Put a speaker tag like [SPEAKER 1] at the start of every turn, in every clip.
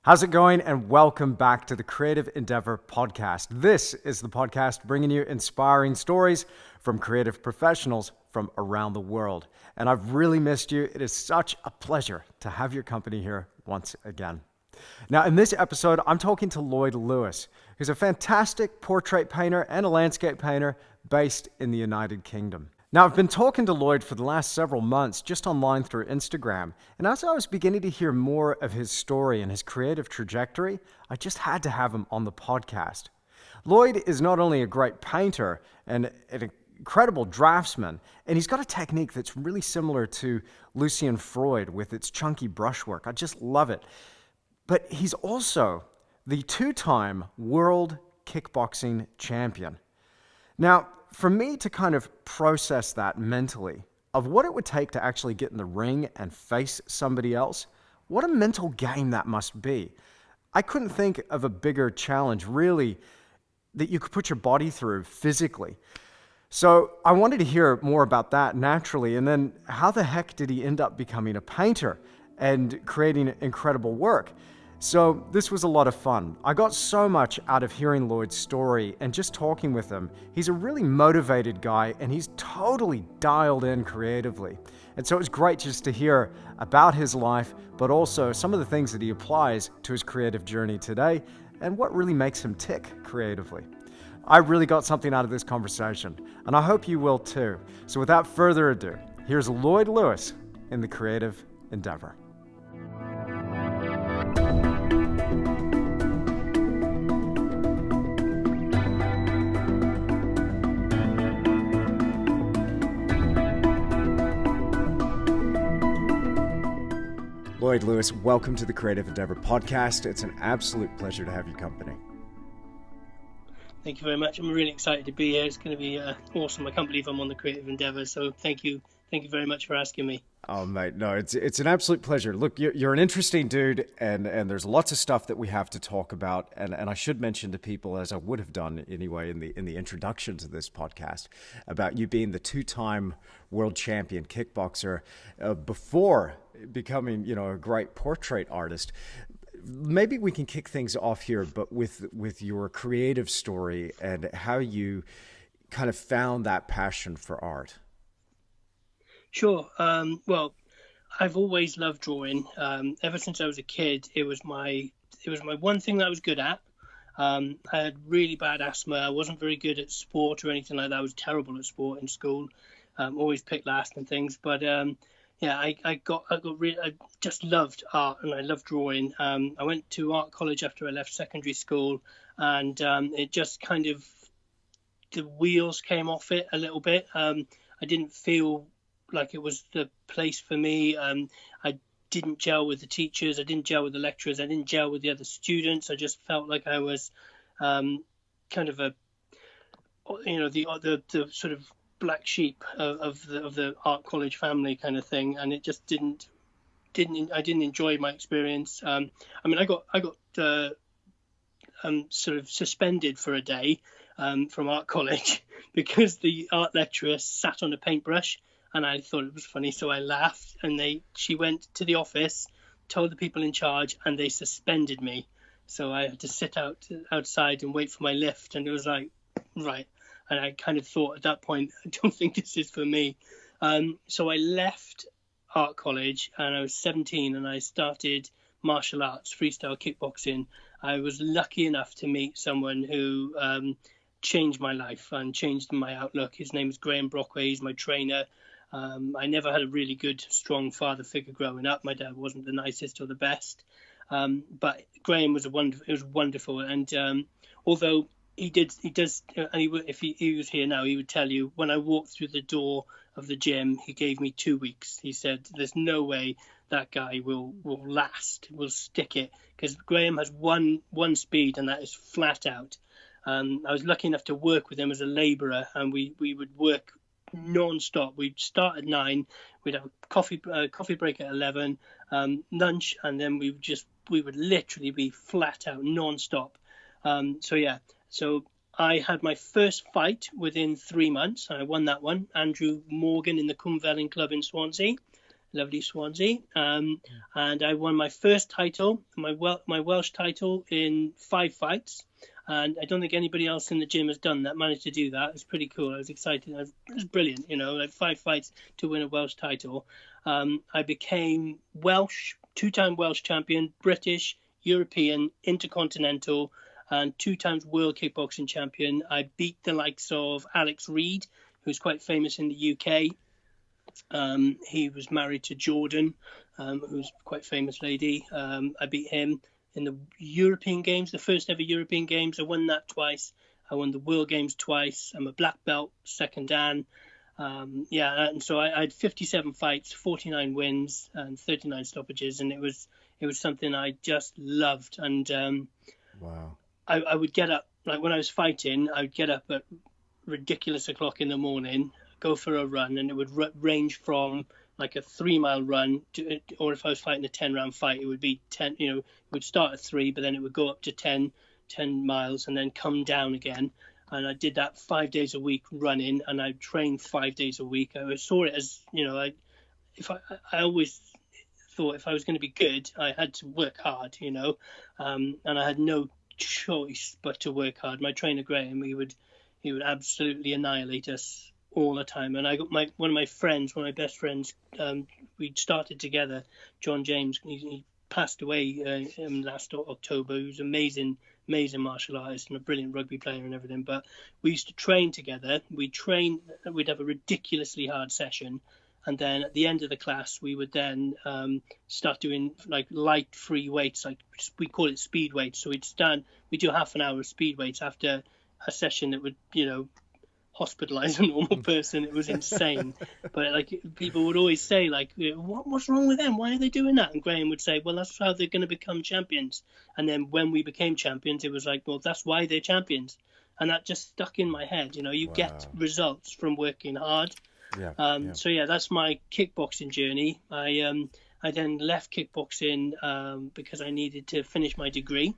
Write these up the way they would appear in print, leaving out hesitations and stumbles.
[SPEAKER 1] How's it going? And welcome back to the Creative Endeavour podcast. This is the podcast bringing you inspiring stories from creative professionals from around the world. And I've really missed you. It is such a pleasure to have your company here once again. Now, in this episode, I'm talking to Lloyd Lewis, who's a fantastic portrait painter and a landscape painter based in the United Kingdom. Now, I've been talking to Lloyd for the last several months just online through Instagram, and as I was beginning to hear more of his story and his creative trajectory, I just had to have him on the podcast. Lloyd is not only a great painter and an incredible draftsman, and he's got a technique that's really similar to Lucian Freud with its chunky brushwork. I just love it. But he's also the two-time world kickboxing champion. Now, for me to kind of process that mentally, of what it would take to actually get in the ring and face somebody else, what a mental game that must be. I couldn't think of a bigger challenge, really, that you could put your body through physically. So I wanted to hear more about that naturally, and then how the heck did he end up becoming a painter and creating incredible work? So this was a lot of fun. I got so much out of hearing Lloyd's story and just talking with him. He's a really motivated guy and he's totally dialed in creatively. And so it was great just to hear about his life, but also some of the things that he applies to his creative journey today and what really makes him tick creatively. I really got something out of this conversation and I hope you will too. So without further ado, here's Lloyd Lewis in the Creative Endeavour. Lloyd Lewis, welcome to the Creative Endeavour podcast. It's an absolute pleasure to have your company.
[SPEAKER 2] Thank you very much. I'm really excited to be here. It's going to be awesome. I can't believe I'm on the Creative Endeavour, so thank you. Thank you very much for asking me.
[SPEAKER 1] Oh, mate, no, it's an absolute pleasure. Look, you're an interesting dude, and there's lots of stuff that we have to talk about. And I should mention to people, as I would have done anyway in the introduction to this podcast, about you being the two-time world champion kickboxer before becoming, a great portrait artist. Maybe we can kick things off here, but with your creative story and how you kind of found that passion for art.
[SPEAKER 2] Sure. Well, I've always loved drawing. Ever since I was a kid, it was my one thing that I was good at. I had really bad asthma. I wasn't very good at sport or anything like that. I was terrible at sport in school. Always picked last and things. But I just loved art and I loved drawing. I went to art college after I left secondary school, and it just kind of, the wheels came off it a little bit. I didn't feel like it was the place for me. I didn't gel with the teachers. I didn't gel with the lecturers. I didn't gel with the other students. I just felt like I was kind of the sort of black sheep of the art college family kind of thing, and it just I didn't enjoy my experience. I got sort of suspended for a day from art college because the art lecturer sat on a paintbrush. And I thought it was funny, so I laughed. And she went to the office, told the people in charge, and they suspended me. So I had to sit outside and wait for my lift. And it was like, right. And I kind of thought at that point, I don't think this is for me. So I left art college, and I was 17, and I started martial arts, freestyle kickboxing. I was lucky enough to meet someone who changed my life and changed my outlook. His name is Graham Brockway. He's my trainer. I never had a really good, strong father figure growing up. My dad wasn't the nicest or the best, but Graham was wonderful. And although if he was here now, he would tell you, when I walked through the door of the gym, he gave me 2 weeks. He said, "There's no way that guy will last, will stick it," because Graham has one speed, and that is flat out. I was lucky enough to work with him as a labourer, and we would work non-stop. We'd start at 9, we'd have a coffee break at 11, lunch, and then we would literally be flat out non-stop. So I had my first fight within 3 months, and I won that one. Andrew Morgan in the Cumvelling Club in Swansea. lovely Swansea. And I won my first title, my Welsh title, in 5 fights. And I don't think anybody else in the gym has done that, managed to do that. It's pretty cool. I was excited. It was brilliant, like 5 fights to win a Welsh title. I became Welsh, 2-time Welsh champion, British, European, Intercontinental, and 2 times World Kickboxing champion. I beat the likes of Alex Reed, who's quite famous in the UK. He was married to Jordan, who's quite a famous lady. I beat him in the European Games, the first ever European Games. I won that twice. I won the World Games twice. I'm a black belt, second dan. And so I had 57 fights, 49 wins, and 39 stoppages, and it was something I just loved. And
[SPEAKER 1] wow,
[SPEAKER 2] I would get up, like when I was fighting, I would get up at ridiculous o'clock in the morning, go for a run, and it would range from like a 3-mile run to, or if I was fighting a 10-round fight, it would be 10, it would start at 3, but then it would go up to 10 miles and then come down again. And I did that 5 days a week running, and I trained 5 days a week. I saw it as, I always thought if I was going to be good, I had to work hard, and I had no choice but to work hard. My trainer Graham, he would absolutely annihilate us all the time. And I got one of my best friends, we started together, John James. He passed away last October. He was an amazing martial artist and a brilliant rugby player and everything. But we used to train together. We'd have a ridiculously hard session, and then at the end of the class we would then start doing like light free weights, like we call it speed weights. So we'd do half an hour of speed weights after a session that would hospitalize a normal person. It was insane. But like people would always say, like, what's wrong with them? Why are they doing that? And Graham would say, well, that's how they're going to become champions. And then when we became champions, it was like, well, that's why they're champions. And that just stuck in my head. You get results from working hard. So yeah, that's my kickboxing journey. I then left kickboxing because I needed to finish my degree.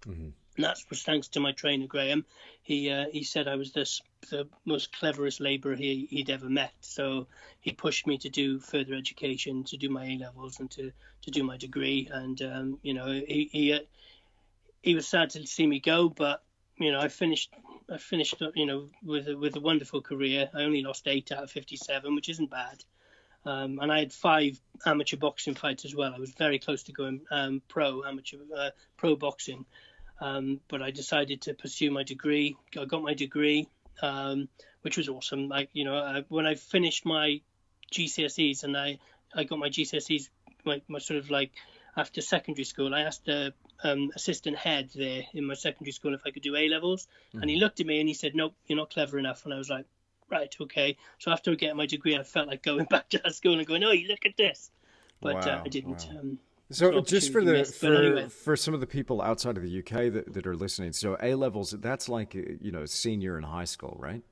[SPEAKER 2] Mm-hmm. And that was thanks to my trainer Graham. He said I was the most cleverest labourer he'd ever met. So he pushed me to do further education, to do my A levels, and to do my degree. And he was sad to see me go, but I finished with a wonderful career. I only lost 8 out of 57, which isn't bad. And I had 5 amateur boxing fights as well. I was very close to going pro boxing. But I decided to pursue my degree. I got my degree, which was awesome. When I finished my GCSEs and I got my GCSEs, my sort of like after secondary school, I asked the assistant head there in my secondary school if I could do A levels, and he looked at me and he said, "Nope, you're not clever enough." And I was like, "Right, okay." So after getting my degree, I felt like going back to that school and going, "Oh, you look at this," but I didn't.
[SPEAKER 1] Wow. So just for some of the people outside of the UK that are listening, so A levels, that's like senior in high school, right?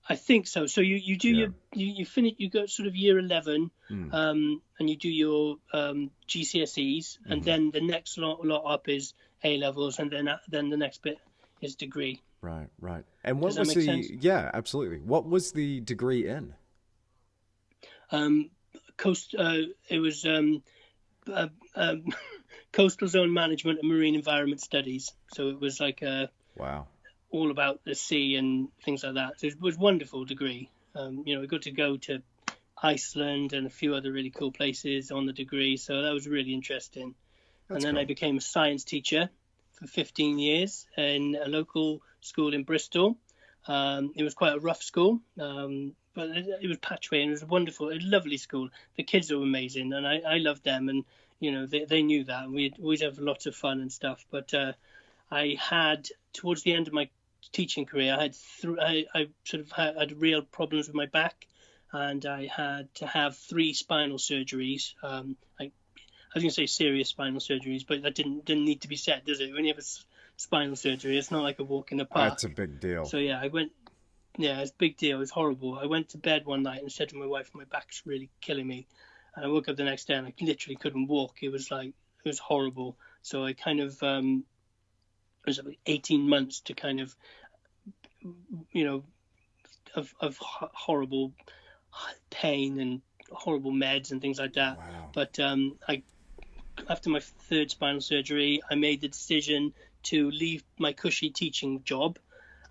[SPEAKER 2] I think so. So you do you finish, you go sort of year 11, and you do your GCSEs, and then the next lot up is A levels, and then the next bit is degree.
[SPEAKER 1] Right. And what was the sense? Yeah, absolutely. What was the degree in?
[SPEAKER 2] It was coastal zone management and marine environment studies. So it was like all about the sea and things like that. So it was a wonderful degree. We got to go to Iceland and a few other really cool places on the degree. So that was really interesting. That's cool. I became a science teacher for 15 years in a local school in Bristol. It was quite a rough school. But it was patchwork, and it was a lovely school. The kids were amazing, and I loved them, and they knew that. And we'd always have lots of fun and stuff. But I had, towards the end of my teaching career, I had real problems with my back, and I had to have 3 spinal surgeries. I was going to say serious spinal surgeries, but that didn't need to be said, does it? When you have a spinal surgery, it's not like a walk in the park.
[SPEAKER 1] That's a big deal.
[SPEAKER 2] So yeah, I went. Yeah, it's a big deal. It was horrible. I went to bed one night and said to my wife, my back's really killing me. And I woke up the next day and I literally couldn't walk. It was horrible. So I kind of, it was about 18 months to kind of, of horrible pain and horrible meds and things like that.
[SPEAKER 1] Wow.
[SPEAKER 2] But after my third spinal surgery, I made the decision to leave my cushy teaching job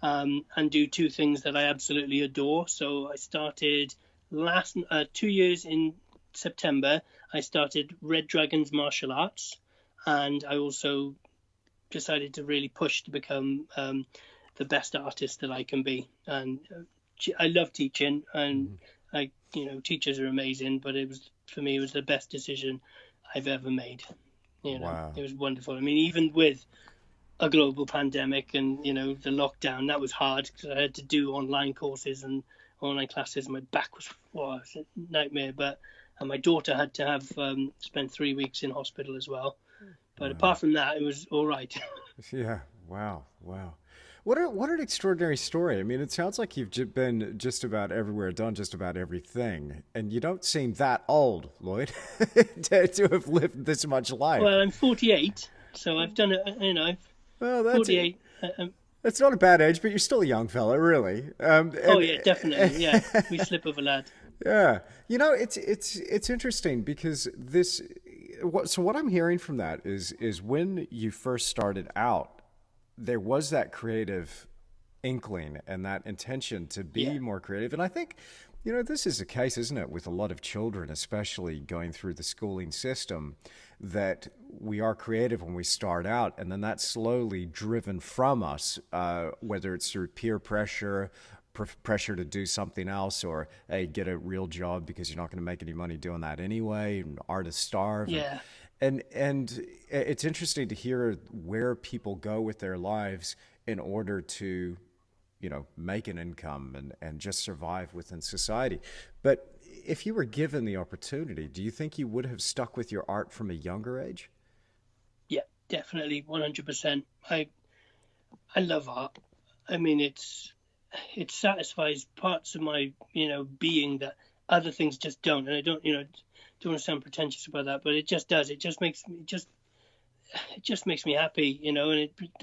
[SPEAKER 2] and do two things that I absolutely adore. So I started 2 years in September. I started Red Dragons Martial Arts, and I also decided to really push to become the best artist that I can be. And I love teaching, and teachers are amazing. But for me, it was the best decision I've ever made.
[SPEAKER 1] Wow.
[SPEAKER 2] It was wonderful. I mean, even with a global pandemic and the lockdown, that was hard because I had to do online courses and online classes. My back was a nightmare. And my daughter had to have spent 3 weeks in hospital as well. But apart from that, it was all right.
[SPEAKER 1] Yeah. Wow. What an extraordinary story. I mean, it sounds like you've been just about everywhere, done just about everything, and you don't seem that old, Lloyd, to have lived this much life.
[SPEAKER 2] Well, I'm 48, so I've done it.
[SPEAKER 1] Well, that's
[SPEAKER 2] 48.
[SPEAKER 1] That's not a bad age, but you're still a young fella, really.
[SPEAKER 2] Yeah, definitely. Yeah, we slip of a lad.
[SPEAKER 1] Yeah, it's interesting because what I'm hearing from that is when you first started out, there was that creative inkling and that intention to be more creative. And I think, this is the case, isn't it, with a lot of children, especially going through the schooling system, that we are creative when we start out, and then that's slowly driven from us, whether it's through peer pressure, pressure to do something else, or hey, get a real job because you're not going to make any money doing that anyway, and artists starve.
[SPEAKER 2] Yeah.
[SPEAKER 1] And it's interesting to hear where people go with their lives in order to, make an income and just survive within society. But if you were given the opportunity, do you think you would have stuck with your art from a younger age?
[SPEAKER 2] Yeah, definitely, 100%. I love art. I mean, it satisfies parts of my being that other things just don't. And I don't want to sound pretentious about that, but it just does. It just makes me happy, and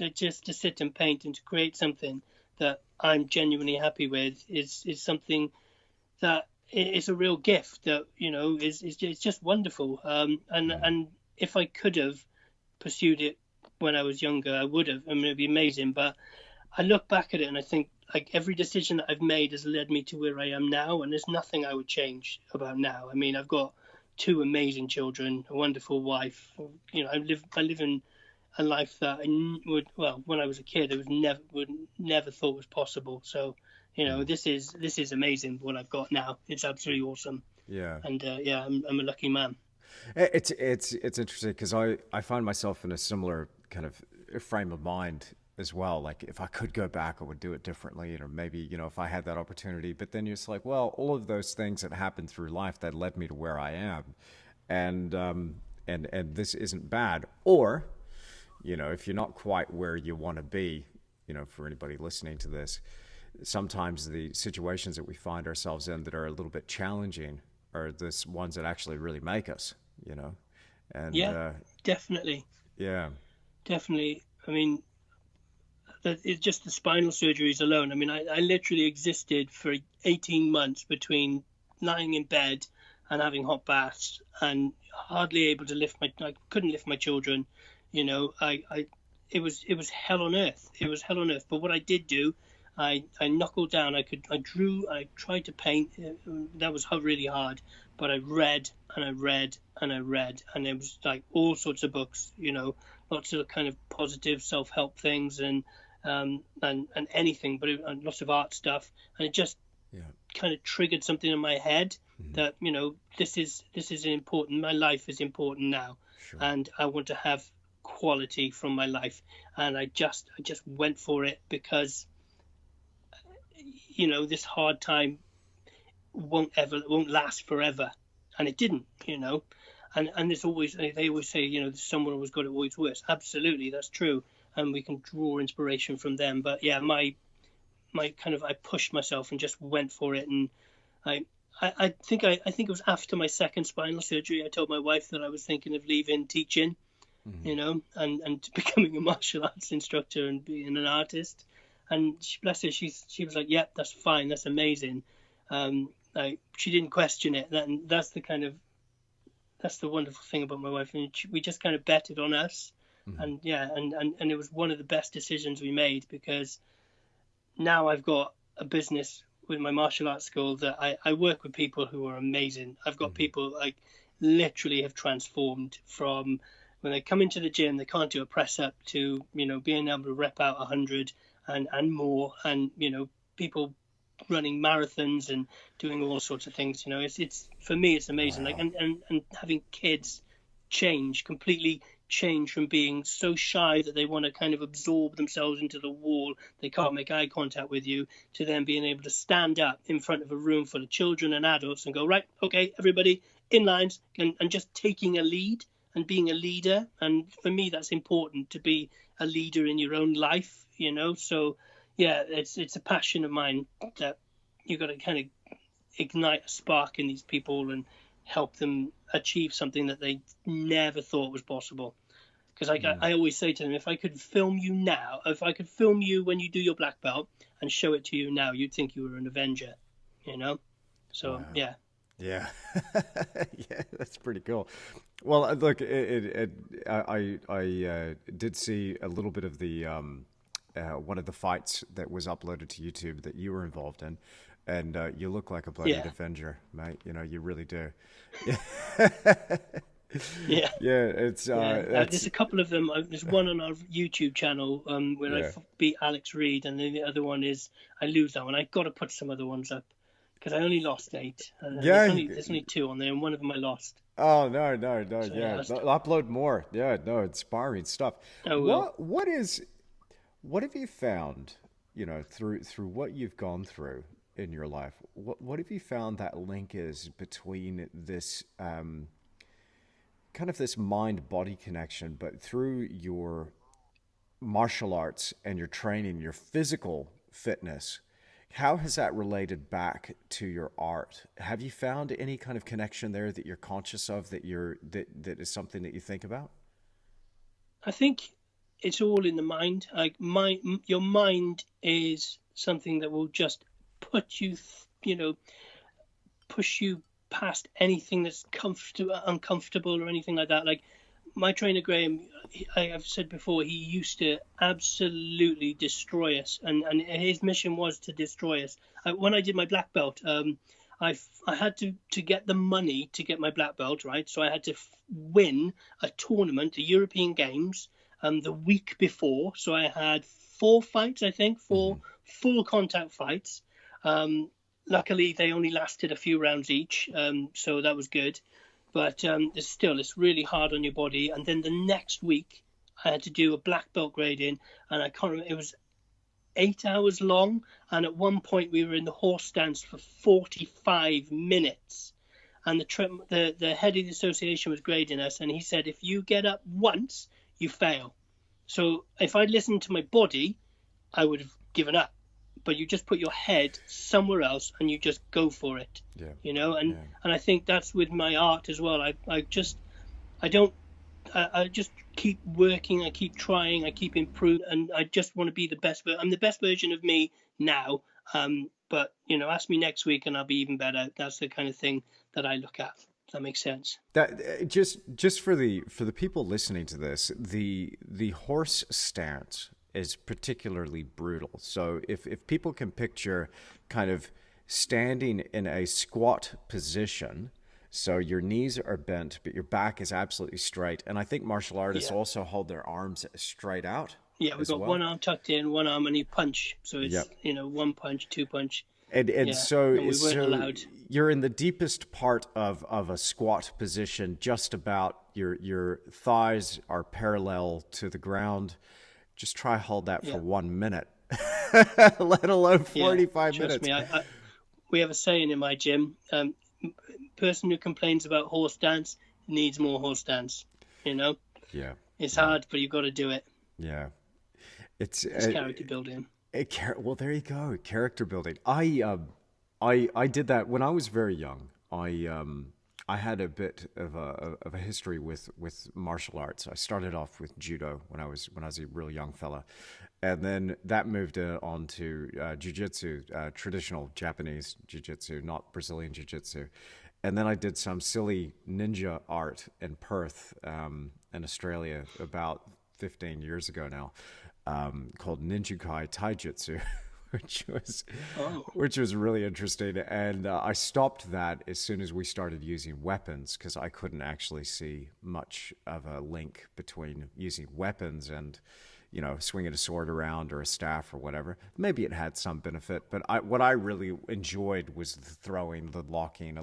[SPEAKER 2] it just to sit and paint and to create something that I'm genuinely happy with is something that is a real gift that is just wonderful. And if I could have pursued it when I was younger, I would have. I mean, it'd be amazing. But I look back at it and I think like every decision that I've made has led me to where I am now, and there's nothing I would change about now. I mean, I've got 2 amazing children, a wonderful wife. I live in a life that when I was a kid, I would never thought was possible. So, this is amazing what I've got now. It's absolutely awesome.
[SPEAKER 1] Yeah.
[SPEAKER 2] And I'm a lucky man.
[SPEAKER 1] It's interesting because I find myself in a similar kind of frame of mind as well. Like if I could go back, I would do it differently, or maybe if I had that opportunity. But then you're just like, well, all of those things that happened through life that led me to where I am, and this isn't bad. Or, if you're not quite where you want to be, for anybody listening to this, sometimes the situations that we find ourselves in that are a little bit challenging are the ones that actually really make us, And
[SPEAKER 2] definitely.
[SPEAKER 1] Yeah,
[SPEAKER 2] definitely. I mean, it's just the spinal surgeries alone. I mean, I literally existed for 18 months between lying in bed and having hot baths and hardly able to I couldn't lift my children. It was hell on earth. It was hell on earth. But what I did do, I knuckled down. I drew. I tried to paint. That was really hard. But I read and I read and I read, and it was like all sorts of books. Lots of kind of positive self-help things and anything, but lots of art stuff. And it just kind of triggered something in my head that this is important. My life is important now, and I want to have quality from my life. And I just went for it because this hard time won't last forever, and it didn't. And there's always, they always say someone always got it always worse. Absolutely, that's true, and we can draw inspiration from them. But yeah, my kind of, I pushed myself and just went for it. And I think it was after my second spinal surgery, I told my wife that I was thinking of leaving teaching, and becoming a martial arts instructor and being an artist. And bless her, she was like, "Yeah, that's fine, that's amazing." like she didn't question it. That's the wonderful thing about my wife, and we just kind of betted on us,
[SPEAKER 1] Mhm.
[SPEAKER 2] and yeah, and it was one of the best decisions we made, because now I've got a business with my martial arts school that I work with people who are amazing. I've got
[SPEAKER 1] Mhm.
[SPEAKER 2] people like literally have transformed from when they come into the gym, they can't do a press up, to, being able to rep out 100 and more, and, people running marathons and doing all sorts of things. It's for me, it's amazing. Like,
[SPEAKER 1] Wow.
[SPEAKER 2] and having kids completely change from being so shy that they want to kind of absorb themselves into the wall, they can't make eye contact with you, to then being able to stand up in front of a room full of children and adults and go, right, okay, everybody in lines, and just taking a lead and being a leader. And for me, that's important, to be a leader in your own life. So yeah, it's a passion of mine, that you've got to kind of ignite a spark in these people and help them achieve something that they never thought was possible. Because
[SPEAKER 1] Mm.
[SPEAKER 2] I always say to them, if I could film you now, if I could film you when you do your black belt and show it to you now, you'd think you were an Avenger, you know? So,
[SPEAKER 1] Wow.
[SPEAKER 2] yeah.
[SPEAKER 1] Yeah. Yeah, that's pretty cool. Well, look, I did see a little bit of the one of the fights that was uploaded to YouTube that you were involved in, and you look like a bloody
[SPEAKER 2] Yeah.
[SPEAKER 1] Avenger, mate. You know, you really do. Yeah.
[SPEAKER 2] Yeah.
[SPEAKER 1] Yeah, it's
[SPEAKER 2] Yeah.
[SPEAKER 1] that's
[SPEAKER 2] There's a couple of them. There's one on our YouTube channel, where I
[SPEAKER 1] yeah.
[SPEAKER 2] beat Alex Reed, and then the other one is I lose that one. I've got to put some other ones up, because I only lost 8. And
[SPEAKER 1] Yeah.
[SPEAKER 2] there's only 2 on there, and one of them I lost.
[SPEAKER 1] Oh no, no, no.
[SPEAKER 2] So yeah,
[SPEAKER 1] Yeah,
[SPEAKER 2] that's,
[SPEAKER 1] upload more. Yeah, no, inspiring stuff.
[SPEAKER 2] I will.
[SPEAKER 1] What have you found, through what you've gone through in your life? What have you found that link is between this kind of this mind body connection, but through your martial arts and your training, your physical fitness? How has that related back to your art? Have you found any kind of connection there that you're conscious of, that is something that you think about?
[SPEAKER 2] I think it's all in the mind. Like, your mind is something that will just put you, push you past anything that's comfortable, uncomfortable, or anything like that. Like, my trainer Graham, I've said before, he used to absolutely destroy us, and his mission was to destroy us. When I did my black belt, I had to get the money to get my black belt, right. So I had to win a tournament, the European Games, the week before. So I had 4 fights, I think, 4
[SPEAKER 1] Hmm.
[SPEAKER 2] full contact fights. Um, Luckily, they only lasted a few rounds each, so that was good. But it's really hard on your body. And then the next week, I had to do a black belt grading, and I can't remember, it was 8 hours long. And at one point, we were in the horse stance for 45 minutes. And the head of the association was grading us, and he said, if you get up once, you fail. So if I'd listened to my body, I would have given up. But you just put your head somewhere else and you just go for it,
[SPEAKER 1] Yeah,
[SPEAKER 2] and
[SPEAKER 1] yeah.
[SPEAKER 2] I think that's with my art as well. I don't I just keep working, I keep trying, I keep improving, and I just want to be the best. I'm the best version of me now. But ask me next week and I'll be even better. That's the kind of thing that I look at. Does that make sense?
[SPEAKER 1] That just for the people listening to this, the horse stance is particularly brutal. So if people can picture kind of standing in a squat position, so your knees are bent but your back is absolutely straight, and I think martial artists
[SPEAKER 2] Yeah.
[SPEAKER 1] also hold their arms straight out
[SPEAKER 2] Yeah, we've
[SPEAKER 1] as
[SPEAKER 2] got
[SPEAKER 1] well.
[SPEAKER 2] one arm tucked in, one arm, and you punch. So it's,
[SPEAKER 1] Yep.
[SPEAKER 2] one punch, two punch.
[SPEAKER 1] And
[SPEAKER 2] Yeah,
[SPEAKER 1] so
[SPEAKER 2] and we weren't allowed.
[SPEAKER 1] you're in the deepest part of a squat position, just about your thighs are parallel to the ground. Just try hold that for
[SPEAKER 2] Yeah,
[SPEAKER 1] 1 minute, let alone
[SPEAKER 2] yeah.
[SPEAKER 1] 45
[SPEAKER 2] Trust
[SPEAKER 1] minutes.
[SPEAKER 2] me, we have a saying in my gym: person who complains about horse dance needs more horse dance. You know,
[SPEAKER 1] Yeah,
[SPEAKER 2] it's
[SPEAKER 1] yeah,
[SPEAKER 2] hard, but you've got to do it.
[SPEAKER 1] yeah. It's
[SPEAKER 2] It's character building.
[SPEAKER 1] well, there you go, character building. I did that when I was very young. I had a bit of a history with martial arts. I started off with judo when I was a real young fella, and then that moved on to jiu-jitsu, traditional Japanese jiu-jitsu, not Brazilian jiu-jitsu. And then I did some silly ninja art in Perth, in Australia, about 15 years ago now, called Ninjukai Taijutsu, which was
[SPEAKER 2] Oh,
[SPEAKER 1] which was really interesting. And I stopped that as soon as we started using weapons because I couldn't actually see much of a link between using weapons and, you know, swinging a sword around or a staff or whatever. Maybe it had some benefit, but what I really enjoyed was the throwing, the locking,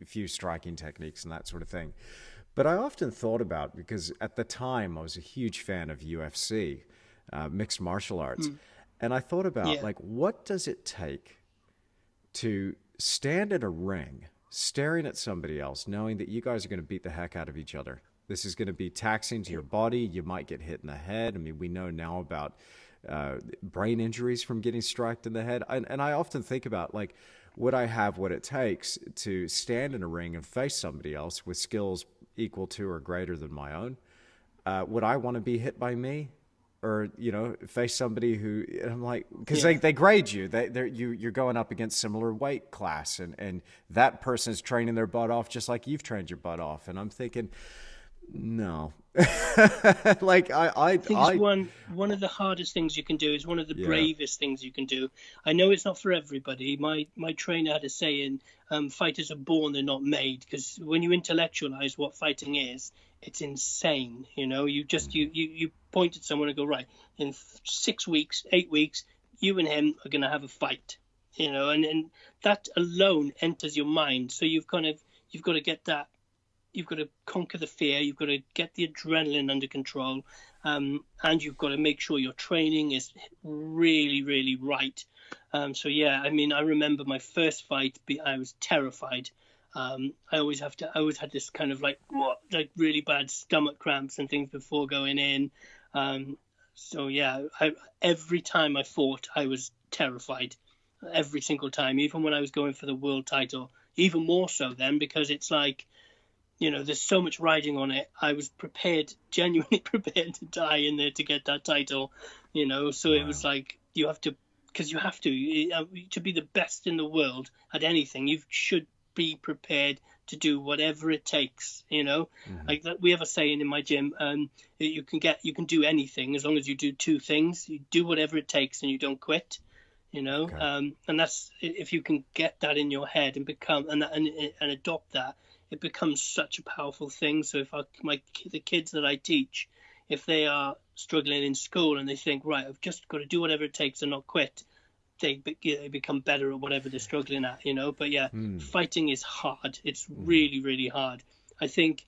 [SPEAKER 1] few striking techniques and that sort of thing. But I often thought about, because at the time I was a huge fan of UFC, mixed martial arts, and I thought about,
[SPEAKER 2] yeah.
[SPEAKER 1] like, what does it take to stand in a ring, staring at somebody else, knowing that you guys are going to beat the heck out of each other? This is going to be taxing to your body. You might get hit in the head. I mean, we know now about brain injuries from getting struck in the head. And I often think about, like, would I have what it takes to stand in a ring and face somebody else with skills equal to or greater than my own? Would I want to be hit by me? Or, you know, face somebody who, and I'm like, because
[SPEAKER 2] Yeah.
[SPEAKER 1] they grade you, you're going up against similar weight class, and that person's training their butt off just like you've trained your butt off, and I'm thinking, no, like
[SPEAKER 2] I think it's one of the hardest things you can do. Is one of the
[SPEAKER 1] yeah,
[SPEAKER 2] bravest things you can do. I know it's not for everybody. My trainer had a saying: "Fighters are born; they're not made." Because when you intellectualize what fighting is, it's insane. You know, you point at someone and go, right, in 6 weeks, 8 weeks, you and him are going to have a fight. You know, and that alone enters your mind. So you've got to get that. You've got to conquer the fear. You've got to get the adrenaline under control, and you've got to make sure your training is really, really right. So yeah, I mean, I remember my first fight. I was terrified. I always had this kind of like really bad stomach cramps and things before going in. So yeah, every time I fought, I was terrified. Every single time, even when I was going for the world title, even more so then, because it's like, you know, there's so much riding on it. I was prepared, genuinely prepared to die in there to get that title, you know. So it was
[SPEAKER 1] wow,
[SPEAKER 2] like you have to, because you have to be the best in the world at anything. You should be prepared to do whatever it takes, you know.
[SPEAKER 1] hmm,
[SPEAKER 2] Like that, we have a saying in my gym: you can do anything as long as you do two things. You do whatever it takes, and you don't quit. You know,
[SPEAKER 1] okay,
[SPEAKER 2] and that's, if you can get that in your head and become and adopt that, it becomes such a powerful thing. So if the kids that I teach, if they are struggling in school and they think, right, I've just got to do whatever it takes and not quit, they become better at whatever they're struggling at, you know. But yeah, fighting is hard. It's really, really hard. I think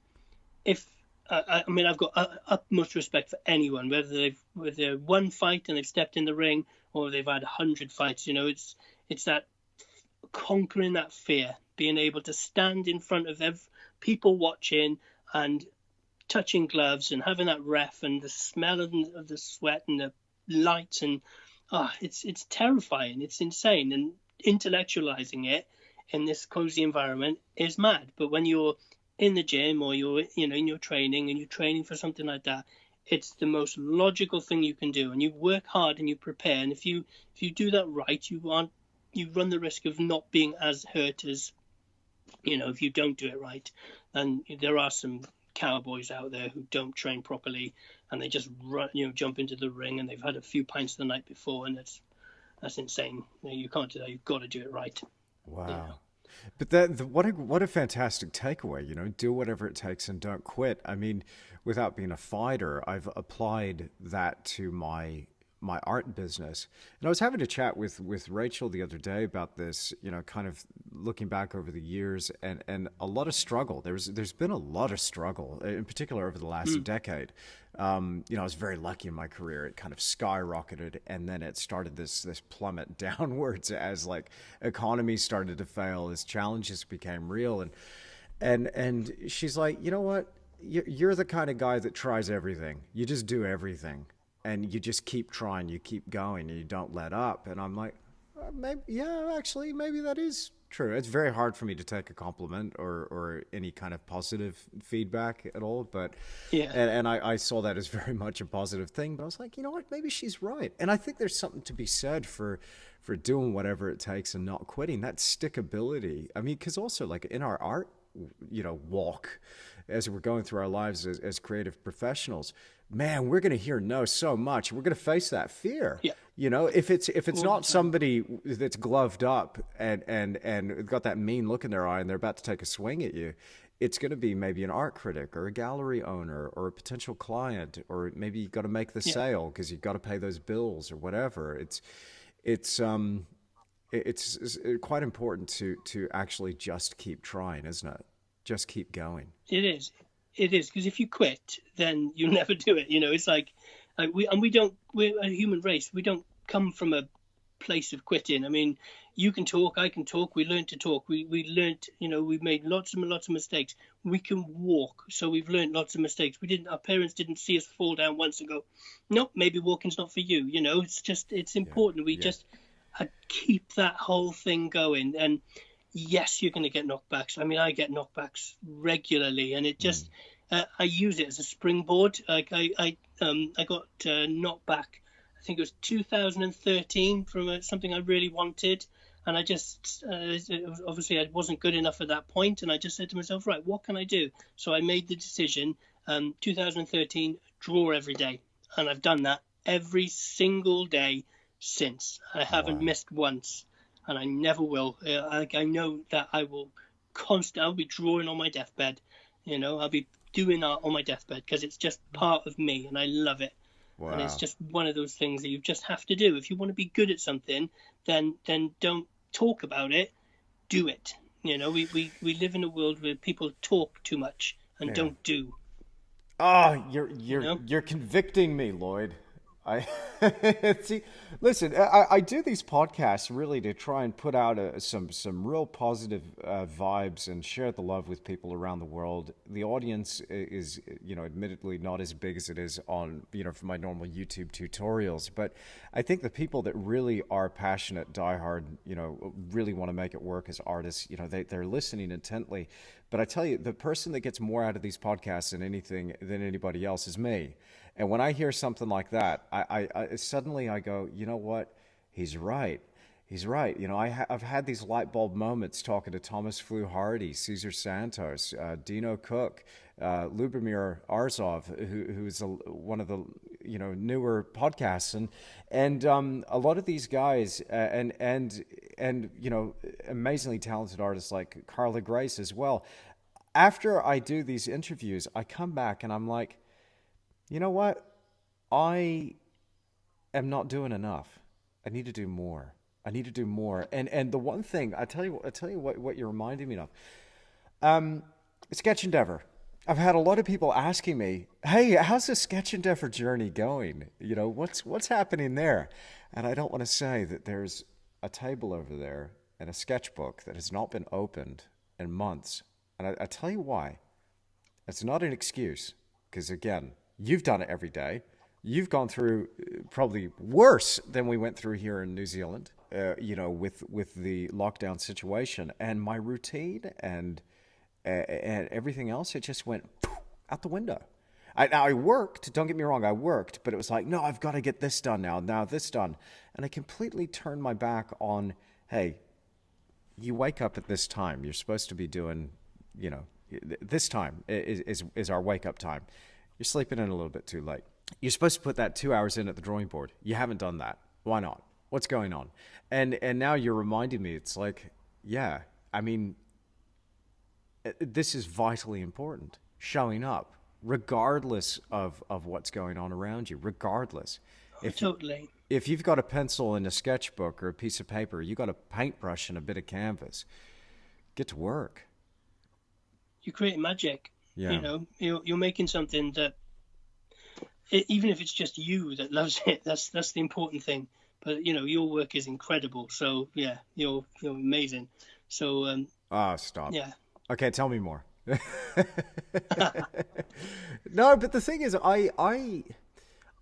[SPEAKER 2] if I mean, I've got utmost respect for anyone, whether they've one fight and they've stepped in the ring, or they've had 100 fights. You know, it's that conquering that fear, being able to stand in front of people watching and touching gloves and having that ref and the smell of the sweat and the lights, and it's terrifying. It's insane, and intellectualizing it in this cozy environment is mad. But when you're in the gym, or you're, you know, in your training and you're training for something like that, it's the most logical thing you can do, and you work hard and you prepare. And if you do that right, you run the risk of not being as hurt as, you know, if you don't do it right. And there are some cowboys out there who don't train properly, and they just run, you know, jump into the ring, and they've had a few pints the night before, and that's insane. You can't do that. You've got to do it right. Yeah.
[SPEAKER 1] wow. But what a fantastic takeaway, you know, do whatever it takes and don't quit. I mean, without being a fighter, I've applied that to my art business. And I was having a chat with Rachel the other day about this, you know, kind of looking back over the years, and a lot of struggle. There's been a lot of struggle, in particular over the last decade. You know, I was very lucky in my career. It kind of skyrocketed, and then it started this plummet downwards as, like, economies started to fail, as challenges became real. And she's like, you know what? You're the kind of guy that tries everything. You just do everything, and you just keep trying. You keep going, and you don't let up. And I'm like, maybe, yeah, actually, maybe that is True. It's very hard for me to take a compliment or any kind of positive feedback at all. But
[SPEAKER 2] Yeah,
[SPEAKER 1] and I saw that as very much a positive thing. But I was like, you know what? Maybe she's right. And I think there's something to be said for doing whatever it takes and not quitting. That stickability. I mean, because also like in our art, walk as we're going through our lives as creative professionals, man, we're going to hear no so much. We're going to face that fear.
[SPEAKER 2] yeah,
[SPEAKER 1] If it's
[SPEAKER 2] all the
[SPEAKER 1] not
[SPEAKER 2] time.
[SPEAKER 1] somebody that's gloved up and got that mean look in their eye and they're about to take a swing at you, it's going to be maybe an art critic or a gallery owner or a potential client, or maybe you got to make the
[SPEAKER 2] Yeah,
[SPEAKER 1] sale because you've got to pay those bills or whatever. It's it's quite important to actually just keep trying, isn't it? Just keep going.
[SPEAKER 2] it is. It is, because if you quit, then you'll never do it. It's like we're a human race. We don't come from a place of quitting. I mean, you can talk, I can talk. We learned to talk. We learned, we've made lots of mistakes. We can walk, so we've learned lots of mistakes. Our parents didn't see us fall down once and go, nope, maybe walking's not for you. It's
[SPEAKER 1] Yeah,
[SPEAKER 2] important. We
[SPEAKER 1] yeah,
[SPEAKER 2] just keep that whole thing going. And yes, you're going to get knockbacks. I mean, I get knockbacks regularly, and it just I use it as a springboard. Like I got knocked back. I think it was 2013 from something I really wanted, and I just obviously I wasn't good enough at that point, and I just said to myself, right, what can I do? So I made the decision. 2013, draw every day, and I've done that every single day since. I haven't
[SPEAKER 1] wow,
[SPEAKER 2] missed once, and I never will. I know that I'll be drawing on my deathbed. I'll be doing art on my deathbed because it's just part of me, and I love it. And it's
[SPEAKER 1] wow.
[SPEAKER 2] just one of those things that you just have to do. If you want to be good at something, then don't talk about it, do it. We live in a world where people talk too much and
[SPEAKER 1] Yeah.
[SPEAKER 2] don't do.
[SPEAKER 1] Oh,
[SPEAKER 2] You know,
[SPEAKER 1] you're convicting me, Lloyd. I see. Listen, I do these podcasts really to try and put out some real positive vibes and share the love with people around the world. The audience is, admittedly not as big as it is on, for my normal YouTube tutorials. But I think the people that really are passionate, diehard, really want to make it work as artists, they're listening intently. But I tell you, the person that gets more out of these podcasts than anybody else is me. And when I hear something like that, I suddenly I go, you know what? He's right. He's right. I've had these light bulb moments talking to Thomas Flew Hardy, Cesar Santos, Dino Cook, Lubomir Arzov, who's one of the newer podcasts, and a lot of these guys and amazingly talented artists like Carla Grace as well. After I do these interviews, I come back and I'm like, you know what? I am not doing enough. I need to do more. I need to do more. And the one thing I tell you what you're reminding me of. Sketch Endeavour. I've had a lot of people asking me, "Hey, how's the Sketch Endeavour journey going? What's happening there?" And I don't want to say that there's a table over there and a sketchbook that has not been opened in months. And I tell you why. It's not an excuse, because again, you've done it every day. You've gone through probably worse than we went through here in New Zealand, with the lockdown situation and my routine and everything else. It just went out the window. I worked. Don't get me wrong, I worked, but it was like, no, I've got to get this done now this done, and I completely turned my back on. Hey, you wake up at this time. You're supposed to be doing, this time is our wake up time. You're sleeping in a little bit too late. You're supposed to put that 2 hours in at the drawing board. You haven't done that. Why not? What's going on? And now you're reminding me. It's like, yeah, I mean, this is vitally important. Showing up, regardless of what's going on around you, regardless. If you,
[SPEAKER 2] totally.
[SPEAKER 1] if you've got a pencil and a sketchbook or a piece of paper, you got a paintbrush and a bit of canvas. Get to work.
[SPEAKER 2] You create magic.
[SPEAKER 1] Yeah.
[SPEAKER 2] You're making something that, even if it's just you that loves it, that's the important thing. But your work is incredible. So yeah, you're amazing. So
[SPEAKER 1] Ah, stop.
[SPEAKER 2] yeah,
[SPEAKER 1] Okay, tell me more. No, but the thing is, I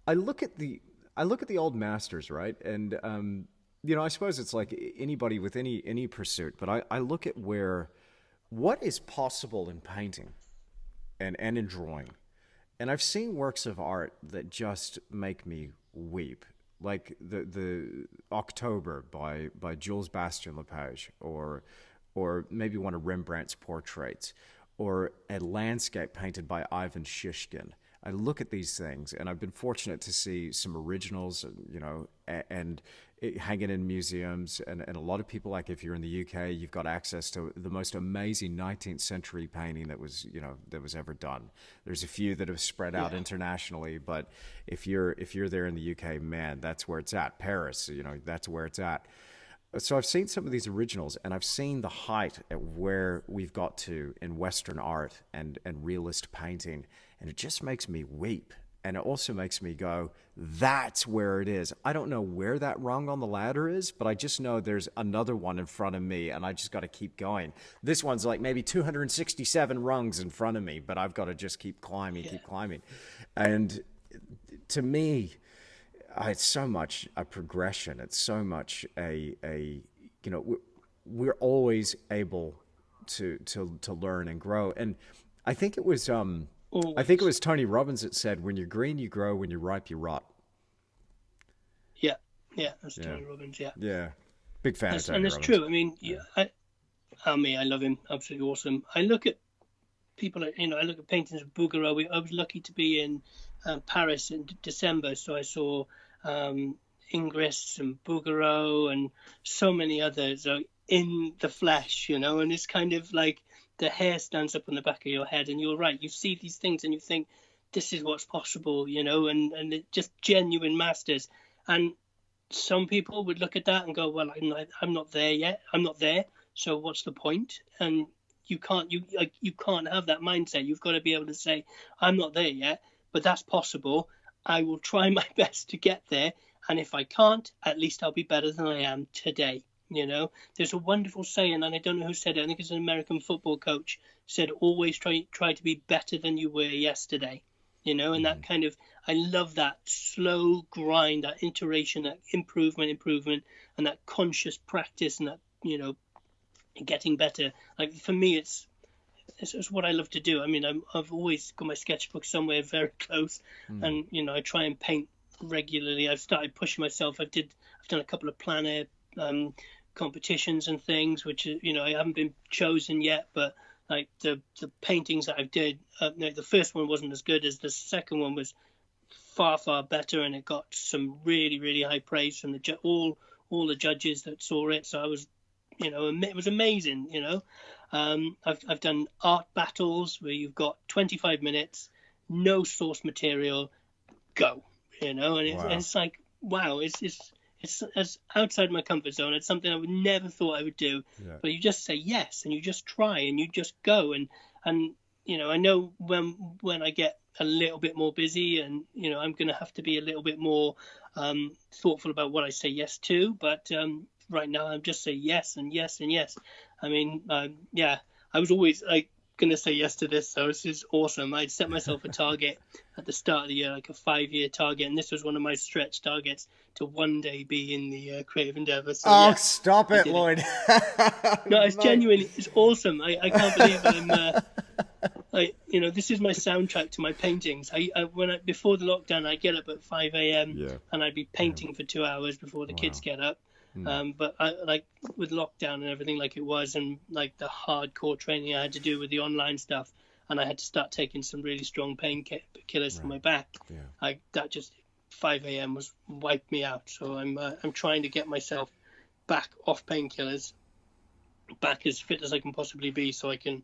[SPEAKER 1] look at the old masters, right? And I suppose it's like anybody with any pursuit, but I look at what is possible in painting and in drawing. And I've seen works of art that just make me weep, like the October by Jules Bastien Lepage, or maybe one of Rembrandt's portraits, or a landscape painted by Ivan Shishkin. I look at these things, and I've been fortunate to see some originals, and hanging in museums, and a lot of people, like if you're in the UK, you've got access to the most amazing 19th century painting that was ever done. There's a few that have spread out internationally, but if you're there in the UK, man, that's where it's at. Paris, that's where it's at. So I've seen some of these originals, and I've seen the height at where we've got to in Western art and realist painting, and it just makes me weep. And it also makes me go, that's where it is. I don't know where that rung on the ladder is, but I just know there's another one in front of me, and I just got to keep going. This one's like maybe 267 rungs in front of me, but I've got to just keep climbing. And to me, it's so much a progression. It's so much we're always able to learn and grow. And I think it was Tony Robbins that said, "When you're green, you grow. When you're ripe, you rot."
[SPEAKER 2] Yeah, that's Tony Robbins.
[SPEAKER 1] Yeah, big fan of Tony
[SPEAKER 2] and it's
[SPEAKER 1] Robbins.
[SPEAKER 2] true. I mean, I love him. Absolutely awesome. I look at people. I look at paintings of Bouguereau. I was lucky to be in Paris in December, so I saw Ingres and Bouguereau and so many others in the flesh, and it's kind of like the hair stands up on the back of your head, and you're right. You see these things and you think, this is what's possible, and it just genuine masters. And some people would look at that and go, well, I'm not there yet. I'm not there. So what's the point? And you can't have that mindset. You've got to be able to say, I'm not there yet, but that's possible. I will try my best to get there. And if I can't, at least I'll be better than I am today. There's a wonderful saying, and I don't know who said it. I think it's an American football coach, said, always try to be better than you were yesterday. And that kind of, I love that slow grind, that iteration, that improvement, and that conscious practice, and that, getting better. Like for me, it's what I love to do. I mean, I've always got my sketchbook somewhere very close, and I try and paint regularly. I've started pushing myself. I've done a couple of plein air competitions and things, which I haven't been chosen yet, but like the paintings that I've did, the first one wasn't as good as the second one. Was far better, and it got some really, really high praise from all the judges that saw it. So I was, it was amazing. I've done art battles where you've got 25 minutes, no source material, go, and it's like, wow, it's as outside my comfort zone. It's something I would never thought I would do, but you just say yes, and you just try, and you just go, and I know when I get a little bit more busy, and I'm going to have to be a little bit more thoughtful about what I say yes to, but right now I'm just say yes and yes and yes. I mean, I was always going to say yes to this, so this is awesome. I'd set myself a target at the start of the year, like a 5-year target, and this was one of my stretch targets, to one day be in the creative Endeavour. So,
[SPEAKER 1] stop it, Lloyd.
[SPEAKER 2] No, it's genuinely, it's awesome. I can't believe I'm this is my soundtrack to my paintings. Before the lockdown, I'd get up at 5 a.m. and I'd be painting for 2 hours before the kids get up. But I, with lockdown and everything like it was, and like the hardcore training I had to do with the online stuff, and I had to start taking some really strong painkillers for my back. That just 5 a.m. was wiped me out. So I'm trying to get myself back off painkillers, back as fit as I can possibly be, so I can,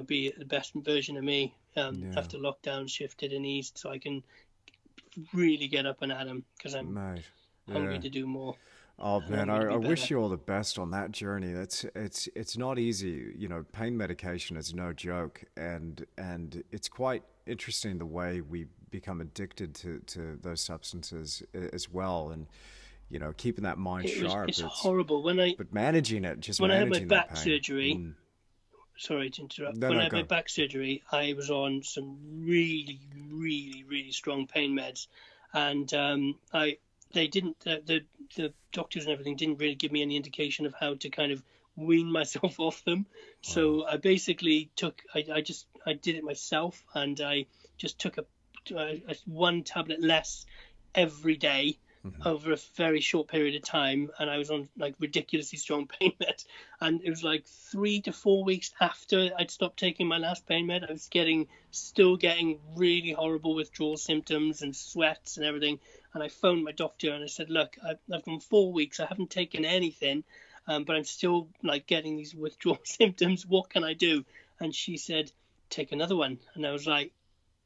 [SPEAKER 2] be the best version of me after lockdown shifted and eased, so I can really get up and at 'em, because I'm hungry to do more.
[SPEAKER 1] Oh man, I wish you all the best on that journey. It's not easy. Pain medication is no joke, and it's quite interesting the way we become addicted to those substances as well, and keeping that mind sharp.
[SPEAKER 2] It's horrible but
[SPEAKER 1] managing it,
[SPEAKER 2] when I had my back surgery. Sorry to interrupt. When I had my back surgery, I was on some really, really, really strong pain meds, and they didn't the doctors and everything didn't really give me any indication of how to kind of wean myself off them.
[SPEAKER 1] Wow.
[SPEAKER 2] So I basically I did it myself, and I just took one tablet less every day
[SPEAKER 1] Hmm.
[SPEAKER 2] over a very short period of time, and I was on like ridiculously strong pain med. And it was like 3 to 4 weeks after I'd stopped taking my last pain med, I was still getting really horrible withdrawal symptoms and sweats and everything. And I phoned my doctor and I said, look, I've gone 4 weeks, I haven't taken anything, but I'm still like getting these withdrawal symptoms. What can I do? And she said, take another one. And I was like,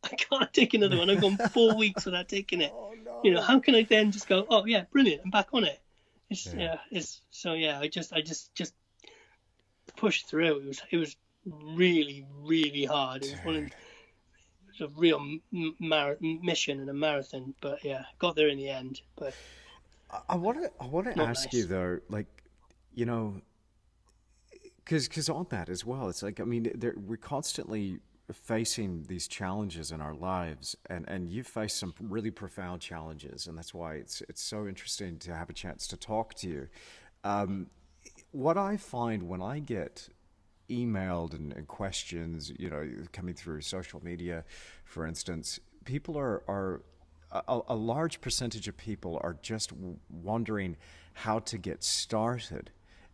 [SPEAKER 2] I can't take another one. I've gone 4 weeks without taking it.
[SPEAKER 1] Oh
[SPEAKER 2] You know,
[SPEAKER 1] no.
[SPEAKER 2] how can I then just go, oh yeah, brilliant, I'm back on it? It's
[SPEAKER 1] Yeah.
[SPEAKER 2] yeah, it's so yeah. I just pushed through. It was really really hard. It was
[SPEAKER 1] Dude.
[SPEAKER 2] it was a real mission and a marathon. But yeah, got there in the end. But
[SPEAKER 1] I want to
[SPEAKER 2] not
[SPEAKER 1] ask you
[SPEAKER 2] nice.
[SPEAKER 1] though, like, you know, because on that as well, it's like, I mean, we're constantly facing these challenges in our lives, and you've faced some really profound challenges, and that's why it's so interesting to have a chance to talk to you. What I find when I get emailed and questions, coming through social media, for instance, people are a large percentage of people are just wondering how to get started.